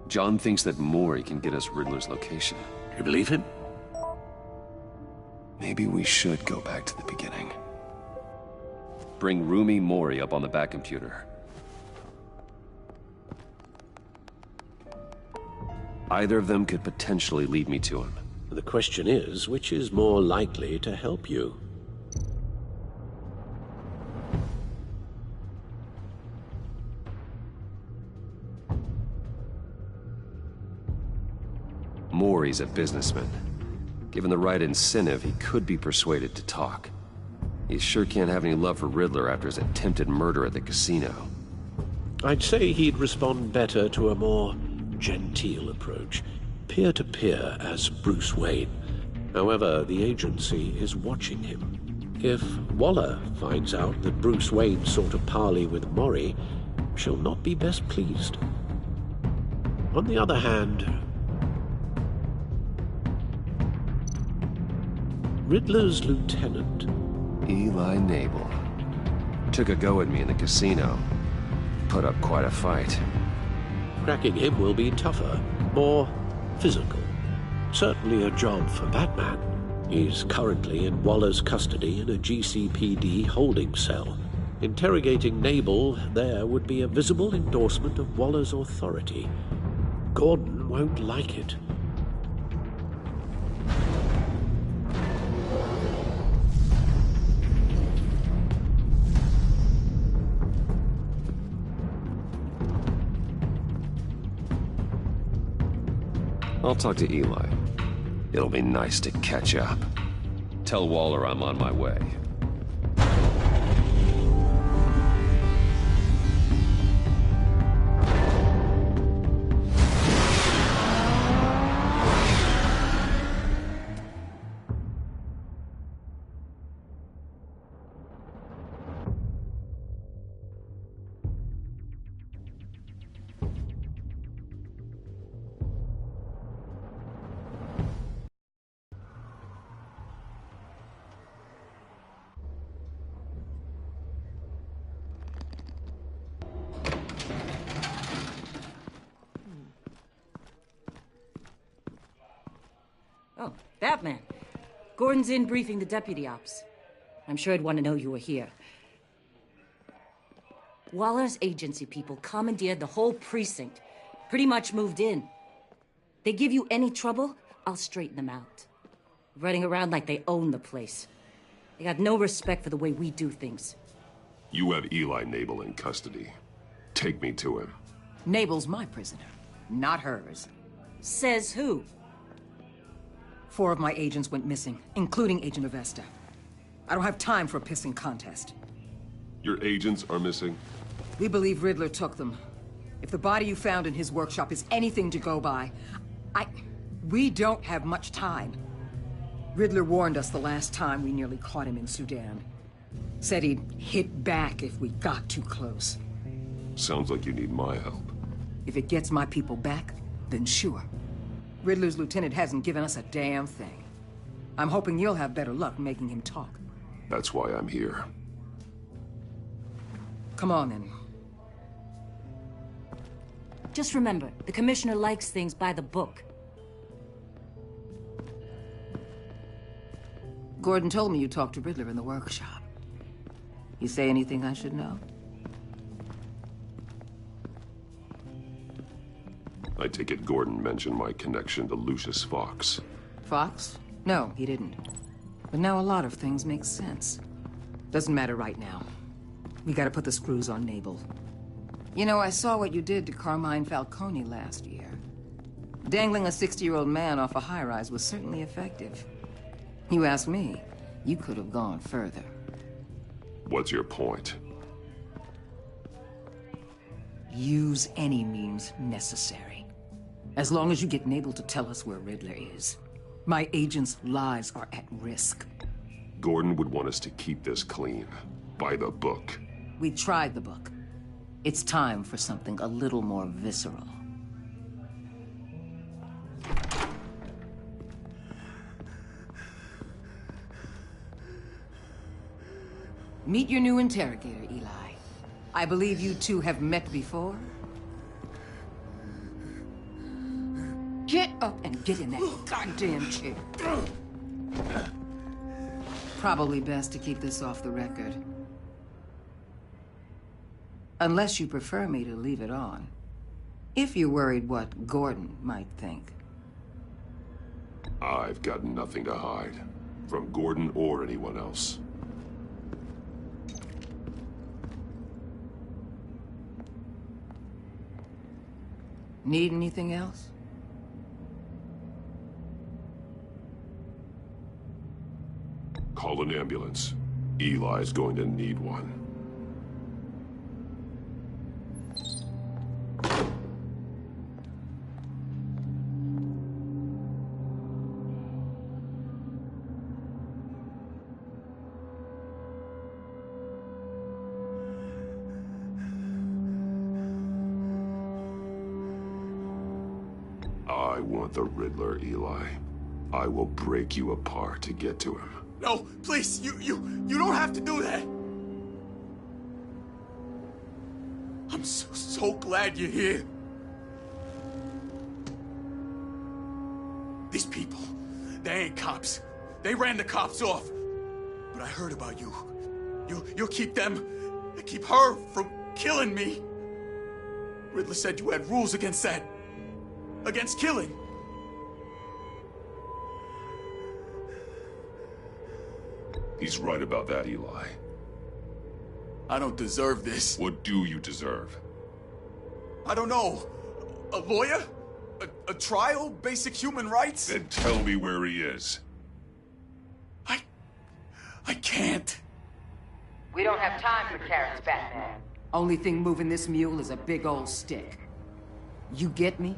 John thinks that Mori can get us Riddler's location. You believe him? Maybe we should go back to the beginning. Bring Rumi Mori up on the back computer. Either of them could potentially lead me to him. The question is, which is more likely to help you? Mori's a businessman. Given the right incentive, he could be persuaded to talk. He sure can't have any love for Riddler after his attempted murder at the casino. I'd say he'd respond better to a more genteel approach, peer-to-peer as Bruce Wayne. However, the agency is watching him. If Waller finds out that Bruce Wayne sought a parley with Mori, she'll not be best pleased. On the other hand, Riddler's lieutenant, Eli Nabel, took a go at me in the casino. Put up quite a fight. Cracking him will be tougher, more physical. Certainly a job for Batman. He's currently in Waller's custody in a GCPD holding cell. Interrogating Nabel there would be a visible endorsement of Waller's authority. Gordon won't like it. I'll talk to Eli. It'll be nice to catch up. Tell Waller I'm on my way. Oh, Batman. Gordon's in briefing the deputy ops. I'm sure he'd want to know you were here. Waller's agency people commandeered the whole precinct. Pretty much moved in. They give you any trouble, I'll straighten them out. Running around like they own the place. They got no respect for the way we do things. You have Eli Nabel in custody. Take me to him. Nabel's my prisoner, not hers. Says who? 4 of my agents went missing, including Agent Avesta. I don't have time for a pissing contest. Your agents are missing? We believe Riddler took them. If the body you found in his workshop is anything to go by, we don't have much time. Riddler warned us the last time we nearly caught him in Sudan. Said he'd hit back if we got too close. Sounds like you need my help. If it gets my people back, then sure. Riddler's lieutenant hasn't given us a damn thing. I'm hoping you'll have better luck making him talk. That's why I'm here. Come on, then. Just remember, the commissioner likes things by the book. Gordon told me you talked to Riddler in the workshop. You say anything I should know? I take it Gordon mentioned my connection to Lucius Fox. Fox? No, he didn't. But now a lot of things make sense. Doesn't matter right now. We gotta put the screws on Nabel. You know, I saw what you did to Carmine Falcone last year. Dangling a 60-year-old man off a high-rise was certainly effective. You ask me, you could have gone further. What's your point? Use any means necessary. As long as you get Nabel to tell us where Riddler is. My agents' lives are at risk. Gordon would want us to keep this clean. By the book. We tried the book. It's time for something a little more visceral. Meet your new interrogator, Eli. I believe you two have met before? Get up and get in that goddamn chair. Probably best to keep this off the record. Unless you prefer me to leave it on. If you're worried what Gordon might think. I've got nothing to hide. From Gordon or anyone else. Need anything else? Call an ambulance. Eli's going to need one. I want the Riddler, Eli. I will break you apart to get to him. No, please, you don't have to do that. I'm so glad you're here. These people, they ain't cops. They ran the cops off. But I heard about you. You'll keep them, keep her from killing me. Riddler said you had rules against that. Against killing. He's right about that, Eli. I don't deserve this. What do you deserve? I don't know. A lawyer? A trial? Basic human rights? Then tell me where he is. I can't. We don't have time for carrots, Batman. Only thing moving this mule is a big old stick. You get me?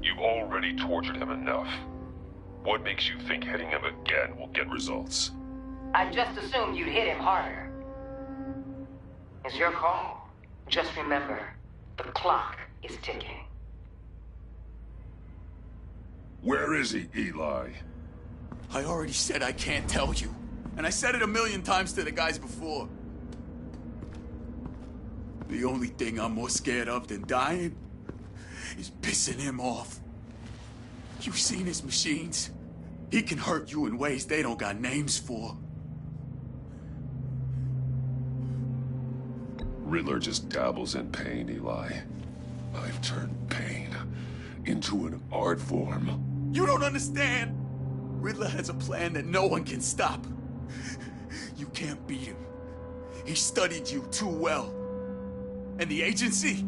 You've already tortured him enough. What makes you think hitting him again will get results? I just assumed you'd hit him harder. It's your call. Just remember, the clock is ticking. Where is he, Eli? I already said I can't tell you. And I said it 1,000,000 times to the guys before. The only thing I'm more scared of than dying is pissing him off. You've seen his machines. He can hurt you in ways they don't got names for. Riddler just dabbles in pain, Eli. I've turned pain into an art form. You don't understand! Riddler has a plan that no one can stop. You can't beat him. He studied you too well. And the agency?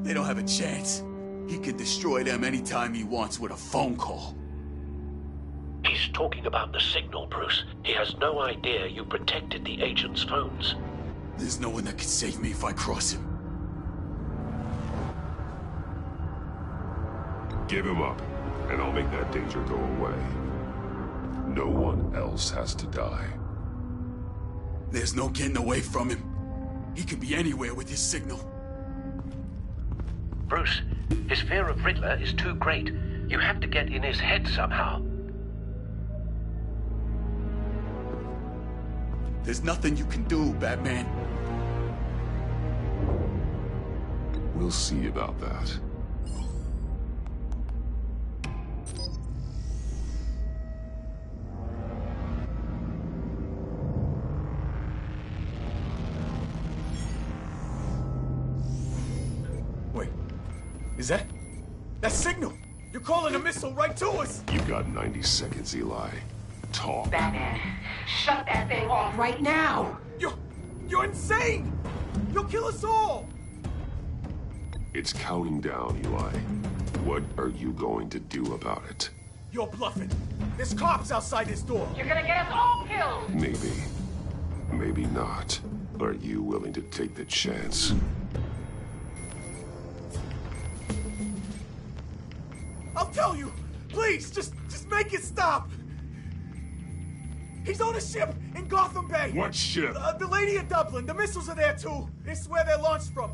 They don't have a chance. He can destroy them anytime he wants with a phone call. He's talking about the signal, Bruce. He has no idea you protected the agent's phones. There's no one that can save me if I cross him. Give him up, and I'll make that danger go away. No one else has to die. There's no getting away from him. He can be anywhere with his signal. Bruce, his fear of Riddler is too great. You have to get in his head somehow. There's nothing you can do, Batman. We'll see about that. Wait, is that signal? You're calling a missile right to us! You've got 90 seconds, Eli. Talk. Batman, shut that thing off right now! You're insane! You'll kill us all! It's counting down, Eli. What are you going to do about it? You're bluffing. There's cops outside this door. You're gonna get us all killed! Maybe. Maybe not. Are you willing to take the chance? I'll tell you! Please, just make it stop! He's on a ship in Gotham Bay! What ship? The Lady of Dublin. The missiles are there, too. It's where they're launched from.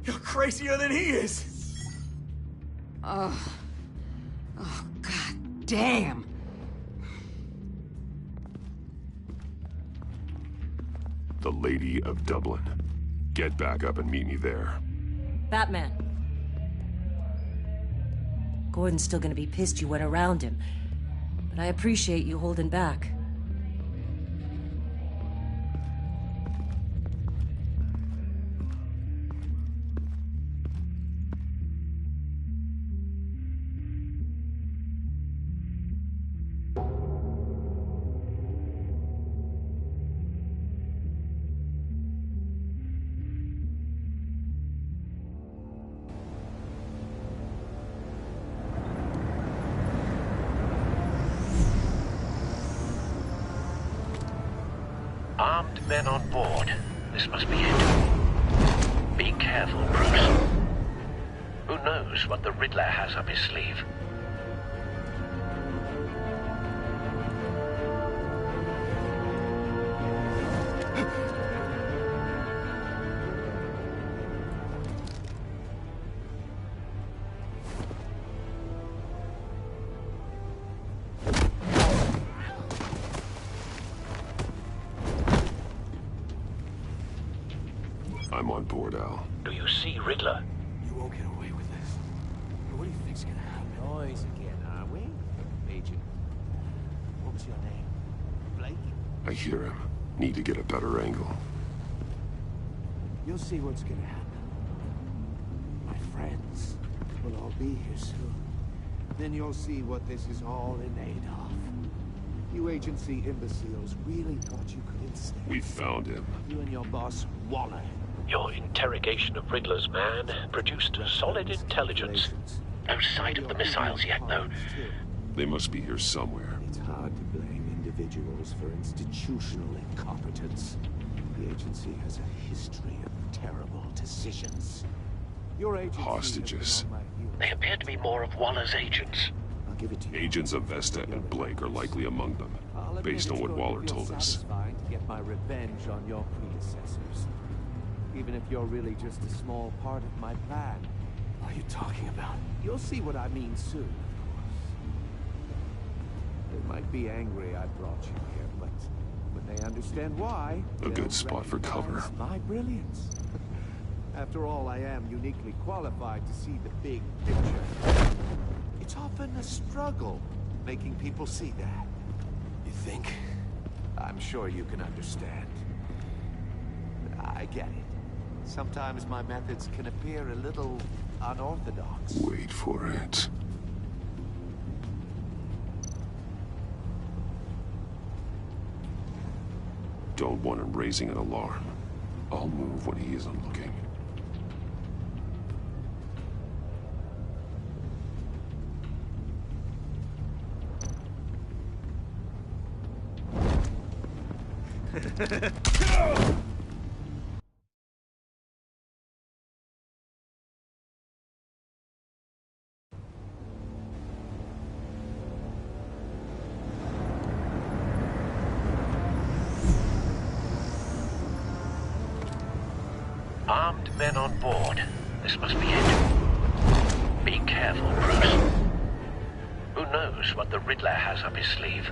You're crazier than he is! Oh, God damn! The Lady of Dublin. Get back up and meet me there. Batman. Gordon's still gonna be pissed you went around him, but I appreciate you holding back. Armed men on board. This must be it. Be careful, Bruce. Who knows what the Riddler has up his sleeve? I'm on board, Al. Do you see Riddler? You won't get away with this. What do you think's gonna happen? Noise again, are we? Agent. What was your name? Blake? I hear him. Need to get a better angle. You'll see what's gonna happen. My friends will all be here soon. Then you'll see what this is all in aid of. You agency imbeciles really thought you could ensnare. We found him. You and your boss, Waller. Your interrogation of Riddler's man produced solid intelligence. No sight of the missiles yet, though. They must be here somewhere. It's hard to blame individuals for institutional incompetence. The agency has a history of terrible decisions. Your agency Hostages. They appear to be more of Waller's agents. I'll give it to you. Agents of Vesta and Blake are likely among them, based on what Waller told us. Satisfying to get my revenge on your predecessors. Even if you're really just a small part of my plan. What are you talking about? You'll see what I mean soon, of course. They might be angry I brought you here, but when they understand why, A good spot for cover. recognize my brilliance. After all, I am uniquely qualified to see the big picture. It's often a struggle making people see that. You think? I'm sure you can understand. I get it. Sometimes my methods can appear a little unorthodox. Wait for it. Don't want him raising an alarm. I'll move when he isn't looking. Armed men on board. This must be it. Be careful, Bruce. Who knows what the Riddler has up his sleeve?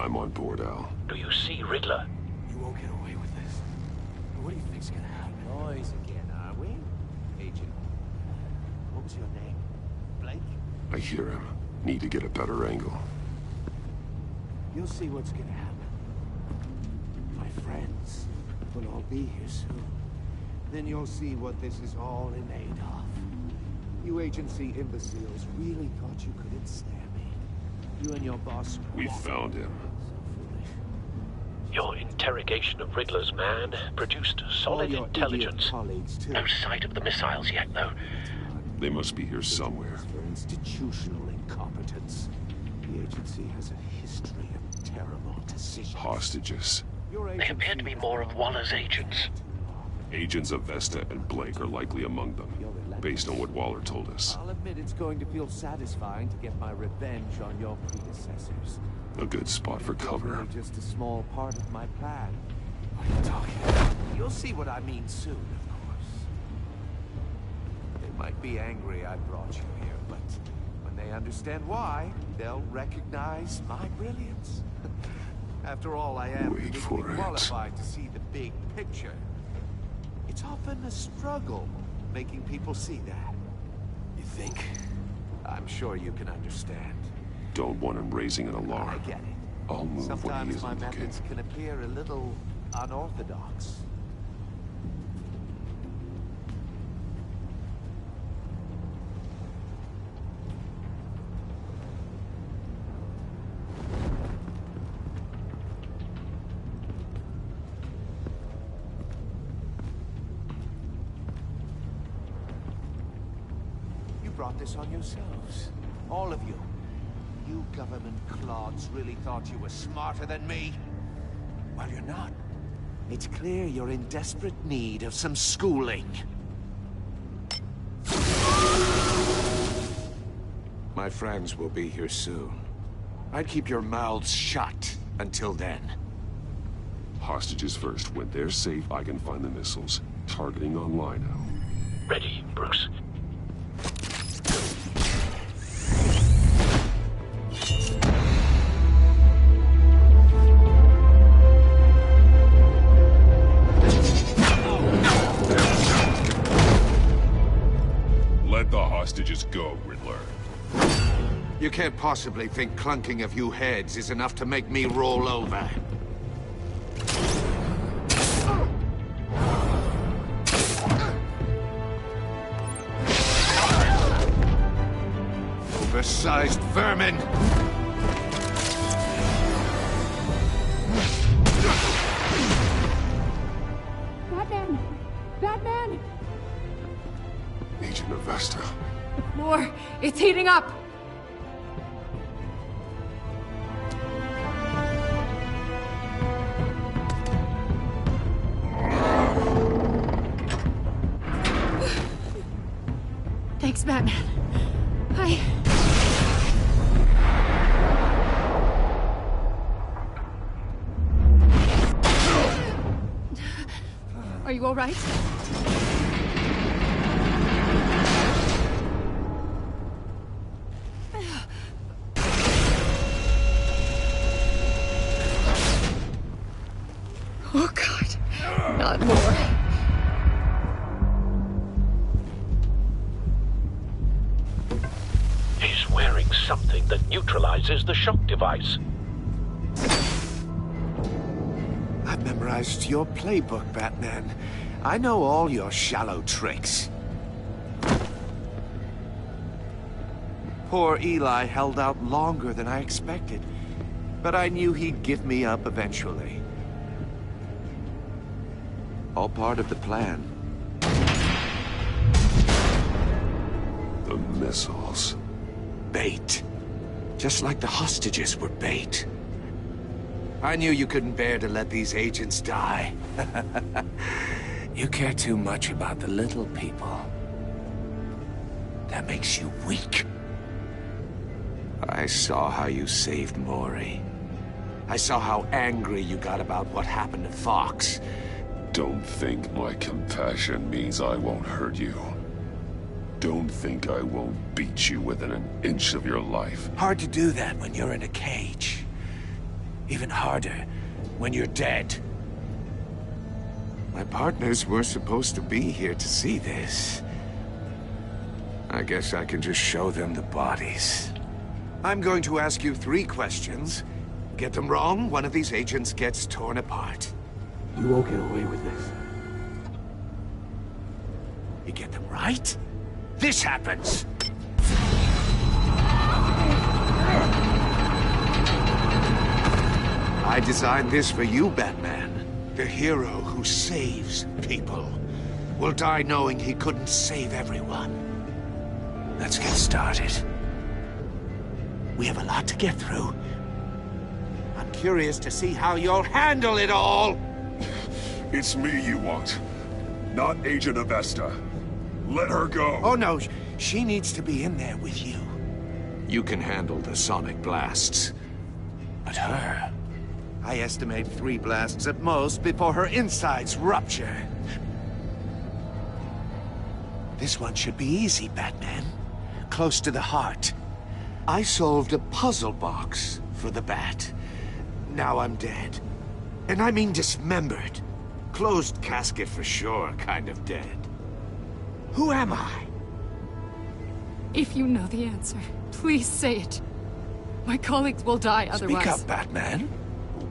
I'm on board, Al. Do you see Riddler? You won't get away with this. What do you think's gonna happen? Noise again, are we? Agent. What was your name? Blake? I hear him. Need to get a better angle. You'll see what's gonna happen. My friends will all be here soon. Then you'll see what this is all in aid of. You agency imbeciles really thought you could ensnare me. You and your boss... We found him. Your interrogation of Riddler's man produced solid intelligence. No sight of the missiles yet, though. They must be here somewhere. For institutional incompetence. The agency has a history of terrible decisions. Hostages. They appear to be more of Waller's agents. Agents of Vesta and Blake are likely among them, based on what Waller told us. I'll admit it's going to feel satisfying to get my revenge on your predecessors. A good spot for cover. Really just a small part of my plan. What are you talking about? You'll see what I mean soon, of course. They might be angry I brought you here, but when they understand why, they'll recognize my brilliance. After all, I am uniquely qualified to see the big picture. It's often a struggle making people see that. You think? I'm sure you can understand. Don't want him raising an alarm. I get it. I'll move when he Sometimes my isn't looking. methods can appear a little unorthodox. You brought this on yourselves. All of you. You government clods really thought you were smarter than me? Well, you're not. It's clear you're in desperate need of some schooling. My friends will be here soon. I'd keep your mouths shut until then. Hostages first. When they're safe, I can find the missiles. Targeting on Lino. Ready, Bruce. Let the hostages go, Riddler. You can't possibly think clunking a few heads is enough to make me roll over. Oversized vermin! Batman! Batman! Agent of Vesta. The floor, it's heating up! Thanks, Batman. Are you all right? Oh, God. Not more. He's wearing something that neutralizes the shock device. I've memorized your playbook, Batman. I know all your shallow tricks. Poor Eli held out longer than I expected, but I knew he'd give me up eventually. All part of the plan. The missiles. Bait. Just like the hostages were bait. I knew you couldn't bear to let these agents die. You care too much about the little people. That makes you weak. I saw how you saved Maury. I saw how angry you got about what happened to Fox. Don't think my compassion means I won't hurt you. Don't think I won't beat you within an inch of your life. Hard to do that when you're in a cage. Even harder when you're dead. My partners were supposed to be here to see this. I guess I can just show them the bodies. I'm going to ask you 3 questions, Get them wrong, one of these agents gets torn apart. You won't get away with this. You get them right, this happens. I designed this for you, Batman. The hero who saves people will die knowing he couldn't save everyone. Let's get started. We have a lot to get through. I'm curious to see how you'll handle it all. It's me you want, not Agent Avesta. Let her go. Oh no, she needs to be in there with you. You can handle the sonic blasts. But her... I estimate 3 blasts at most before her insides rupture. This one should be easy, Batman. Close to the heart. I solved a puzzle box for the Bat. Now I'm dead. And I mean dismembered. Closed casket for sure, kind of dead. Who am I? If you know the answer, please say it. My colleagues will die otherwise. Speak up, Batman.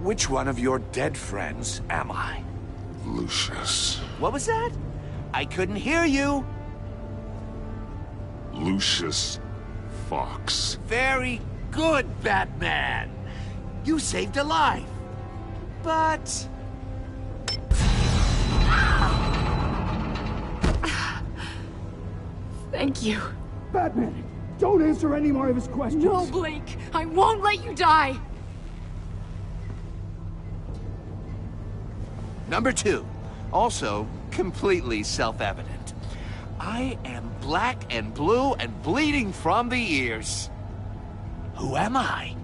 Which one of your dead friends am I? Lucius. What was that? I couldn't hear you. Lucius Fox. Very good, Batman. You saved a life. But... Thank you. Batman, don't answer any more of his questions. No, Blake. I won't let you die. Number 2. Also, completely self-evident. I am black and blue and bleeding from the ears. Who am I?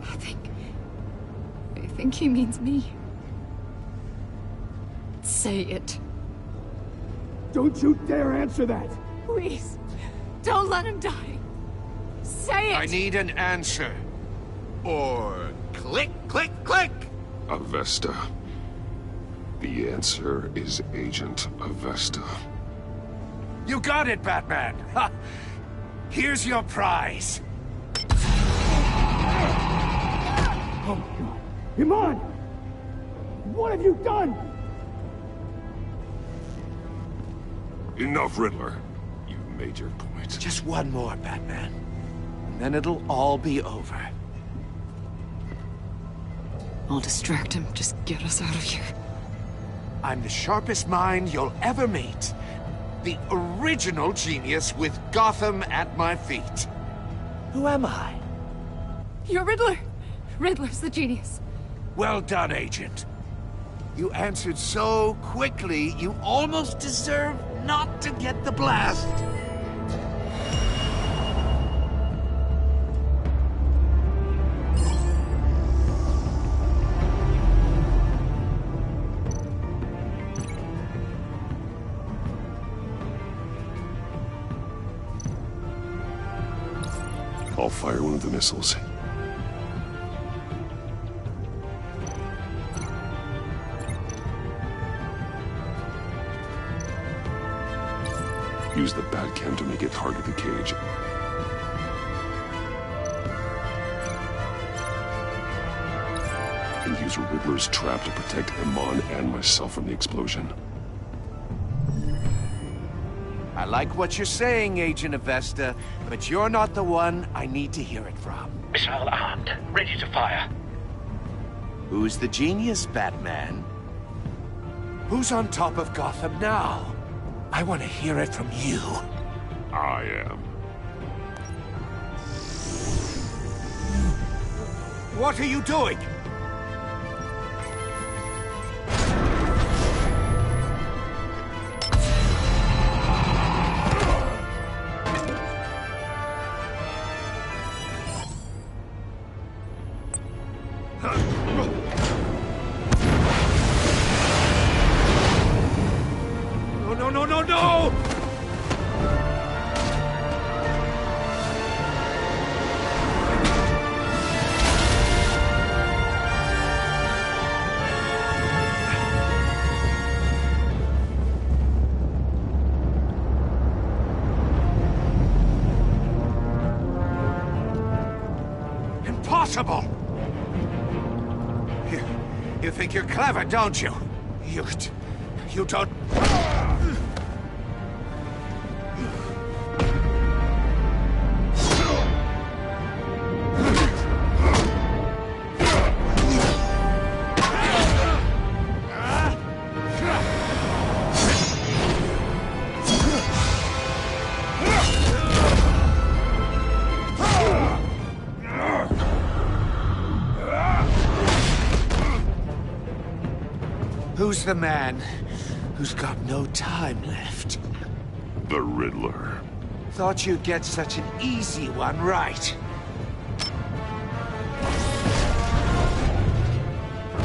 I think he means me. Say it. Don't you dare answer that! Please, don't let him die. Say it! I need an answer. Or click, click, click! Avesta. The answer is Agent Avesta. You got it, Batman! Ha! Here's your prize. Oh my God. Iman! What have you done? Enough, Riddler. You've made your point. Just one more, Batman. And then it'll all be over. I'll distract him. Just get us out of here. I'm the sharpest mind you'll ever meet. The original genius with Gotham at my feet. Who am I? You're Riddler. Riddler's the genius. Well done, Agent. You answered so quickly, you almost deserve not to get the blast. I'll fire one of the missiles. Use the Batcam to make it target the cage. And use Riddler's trap to protect Iman and myself from the explosion. I like what you're saying, Agent Avesta, but you're not the one I need to hear it from. Missile armed, ready to fire. Who's the genius, Batman? Who's on top of Gotham now? I want to hear it from you. I am. What are you doing? impossible! You think you're clever, don't you? You don't... Who's the man who's got no time left? The Riddler. Thought you'd get such an easy one right.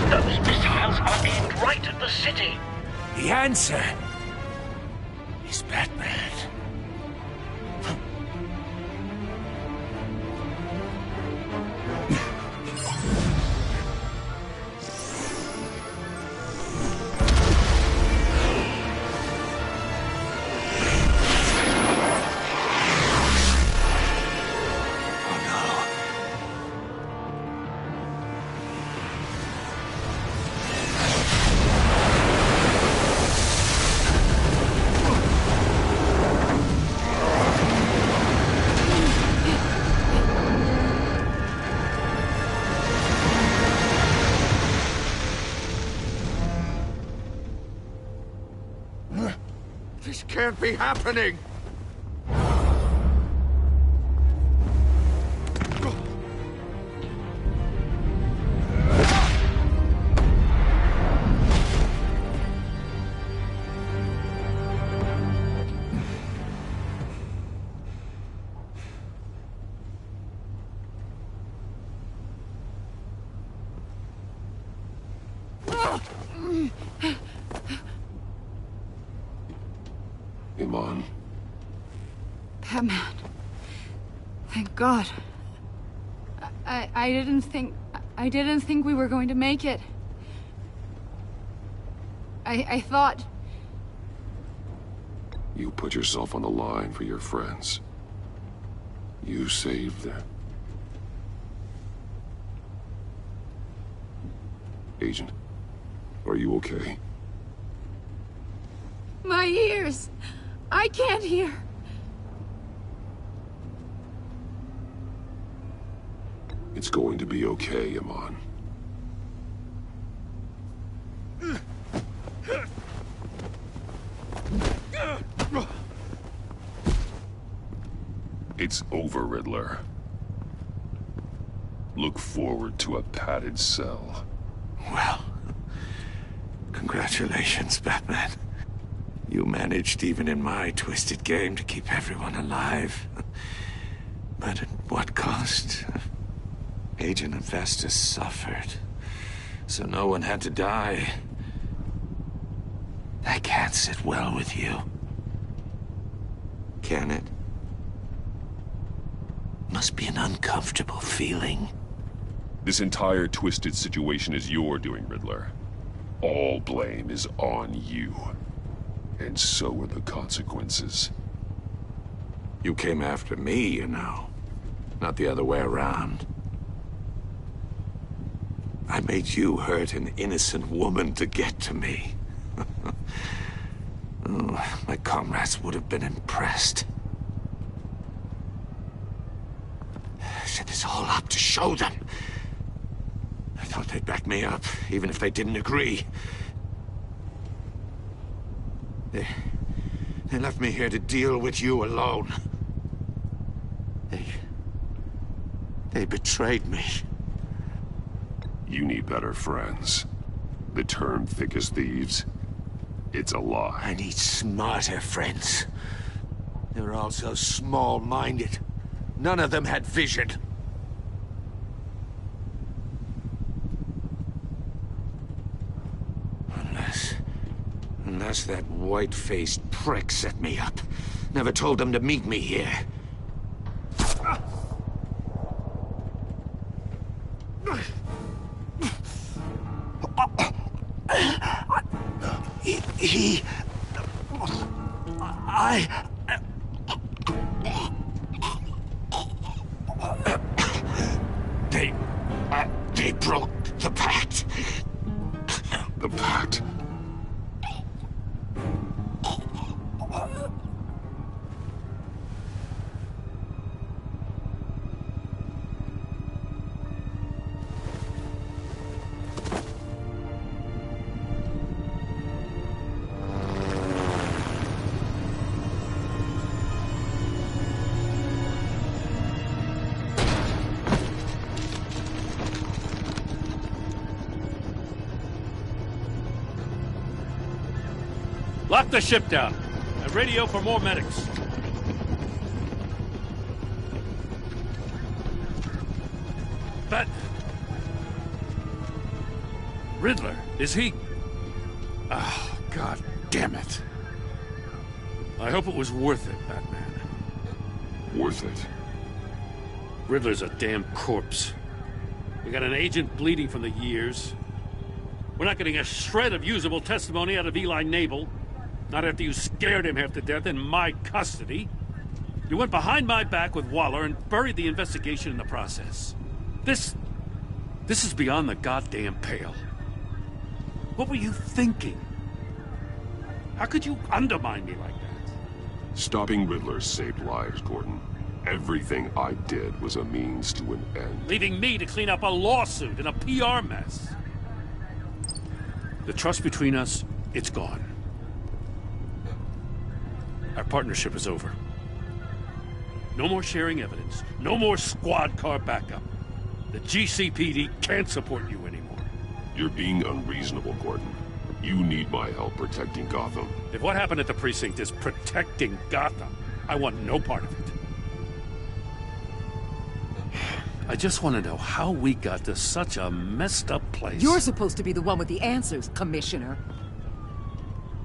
Those missiles are aimed right at the city. The answer is Batman. This can't be happening! Iman. Batman. Thank God. I didn't think we were going to make it. I thought... You put yourself on the line for your friends. You saved them. Agent, are you okay? My ears! I can't hear! It's going to be okay, Iman. It's over, Riddler. Look forward to a padded cell. Well, congratulations, Batman. You managed, even in my twisted game, to keep everyone alive. But at what cost? Agent Hephaestus suffered, so no one had to die. That can't sit well with you. Can it? Must be an uncomfortable feeling. This entire twisted situation is your doing, Riddler. All blame is on you. And so are the consequences. You came after me, you know. Not the other way around. I made you hurt an innocent woman to get to me. Oh, my comrades would have been impressed. Set this all up to show them. I thought they'd back me up, even if they didn't agree. They left me here to deal with you alone. They betrayed me. You need better friends. The term thick as thieves, it's a lie. I need smarter friends. They were all so small-minded. None of them had vision. Unless that white-faced prick set me up. Never told them to meet me here. scoundrel! The Pact! The Pact? Lock the ship down and radio for more medics. But Riddler, is he? Oh, God damn it. I hope it was worth it, Batman. Worth it? Riddler's a damn corpse. We got an agent bleeding from the years. We're not getting a shred of usable testimony out of Eli Nabel. Not after you scared him half to death in my custody. You went behind my back with Waller and buried the investigation in the process. This is beyond the goddamn pale. What were you thinking? How could you undermine me like that? Stopping Riddler saved lives, Gordon. Everything I did was a means to an end. Leaving me to clean up a lawsuit and a PR mess. The trust between us, it's gone. Our partnership is over. No more sharing evidence. No more squad car backup. The GCPD can't support you anymore. You're being unreasonable, Gordon. You need my help protecting Gotham. If what happened at the precinct is protecting Gotham, I want no part of it. I just want to know how we got to such a messed up place. You're supposed to be the one with the answers, Commissioner.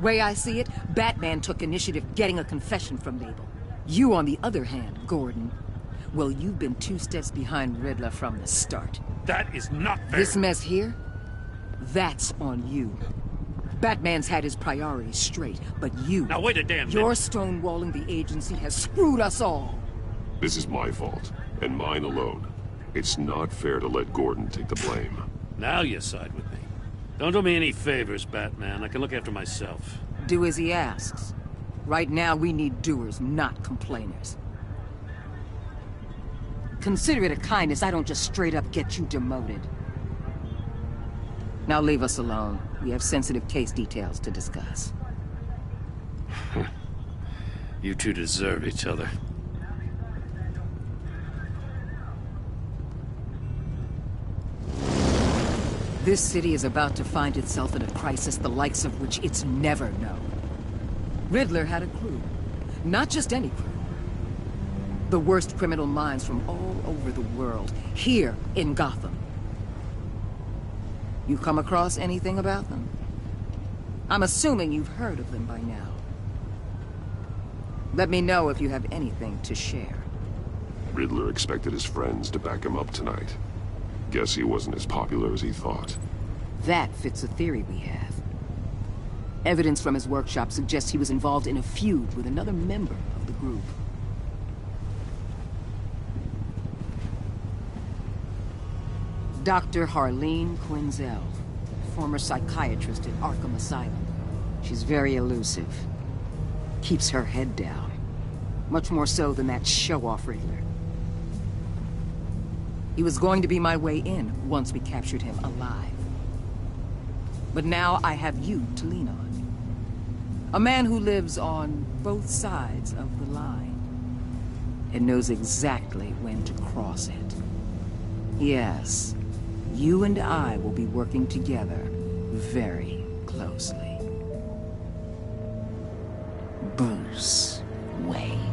Way I see it, Batman took initiative getting a confession from Nabel. You, on the other hand, Gordon, well, you've been 2 steps behind Riddler from the start. That is not fair. This mess here, that's on you. Batman's had his priorities straight, but you... Now wait a damn minute. Your stonewalling the agency has screwed us all. This is my fault, and mine alone. It's not fair to let Gordon take the blame. Now you side with me. Don't do me any favors, Batman. I can look after myself. Do as he asks. Right now, we need doers, not complainers. Consider it a kindness I don't just straight up get you demoted. Now leave us alone. We have sensitive case details to discuss. You two deserve each other. This city is about to find itself in a crisis the likes of which it's never known. Riddler had a crew. Not just any crew. The worst criminal minds from all over the world, here in Gotham. You come across anything about them? I'm assuming you've heard of them by now. Let me know if you have anything to share. Riddler expected his friends to back him up tonight. Guess he wasn't as popular as he thought. That fits a theory we have. Evidence from his workshop suggests he was involved in a feud with another member of the group. Dr. Harleen Quinzel, former psychiatrist at Arkham Asylum. She's very elusive. Keeps her head down. Much more so than that show-off Riddler. He was going to be my way in once we captured him alive. But now I have you to lean on. A man who lives on both sides of the line and knows exactly when to cross it. Yes, you and I will be working together very closely. Bruce Wayne.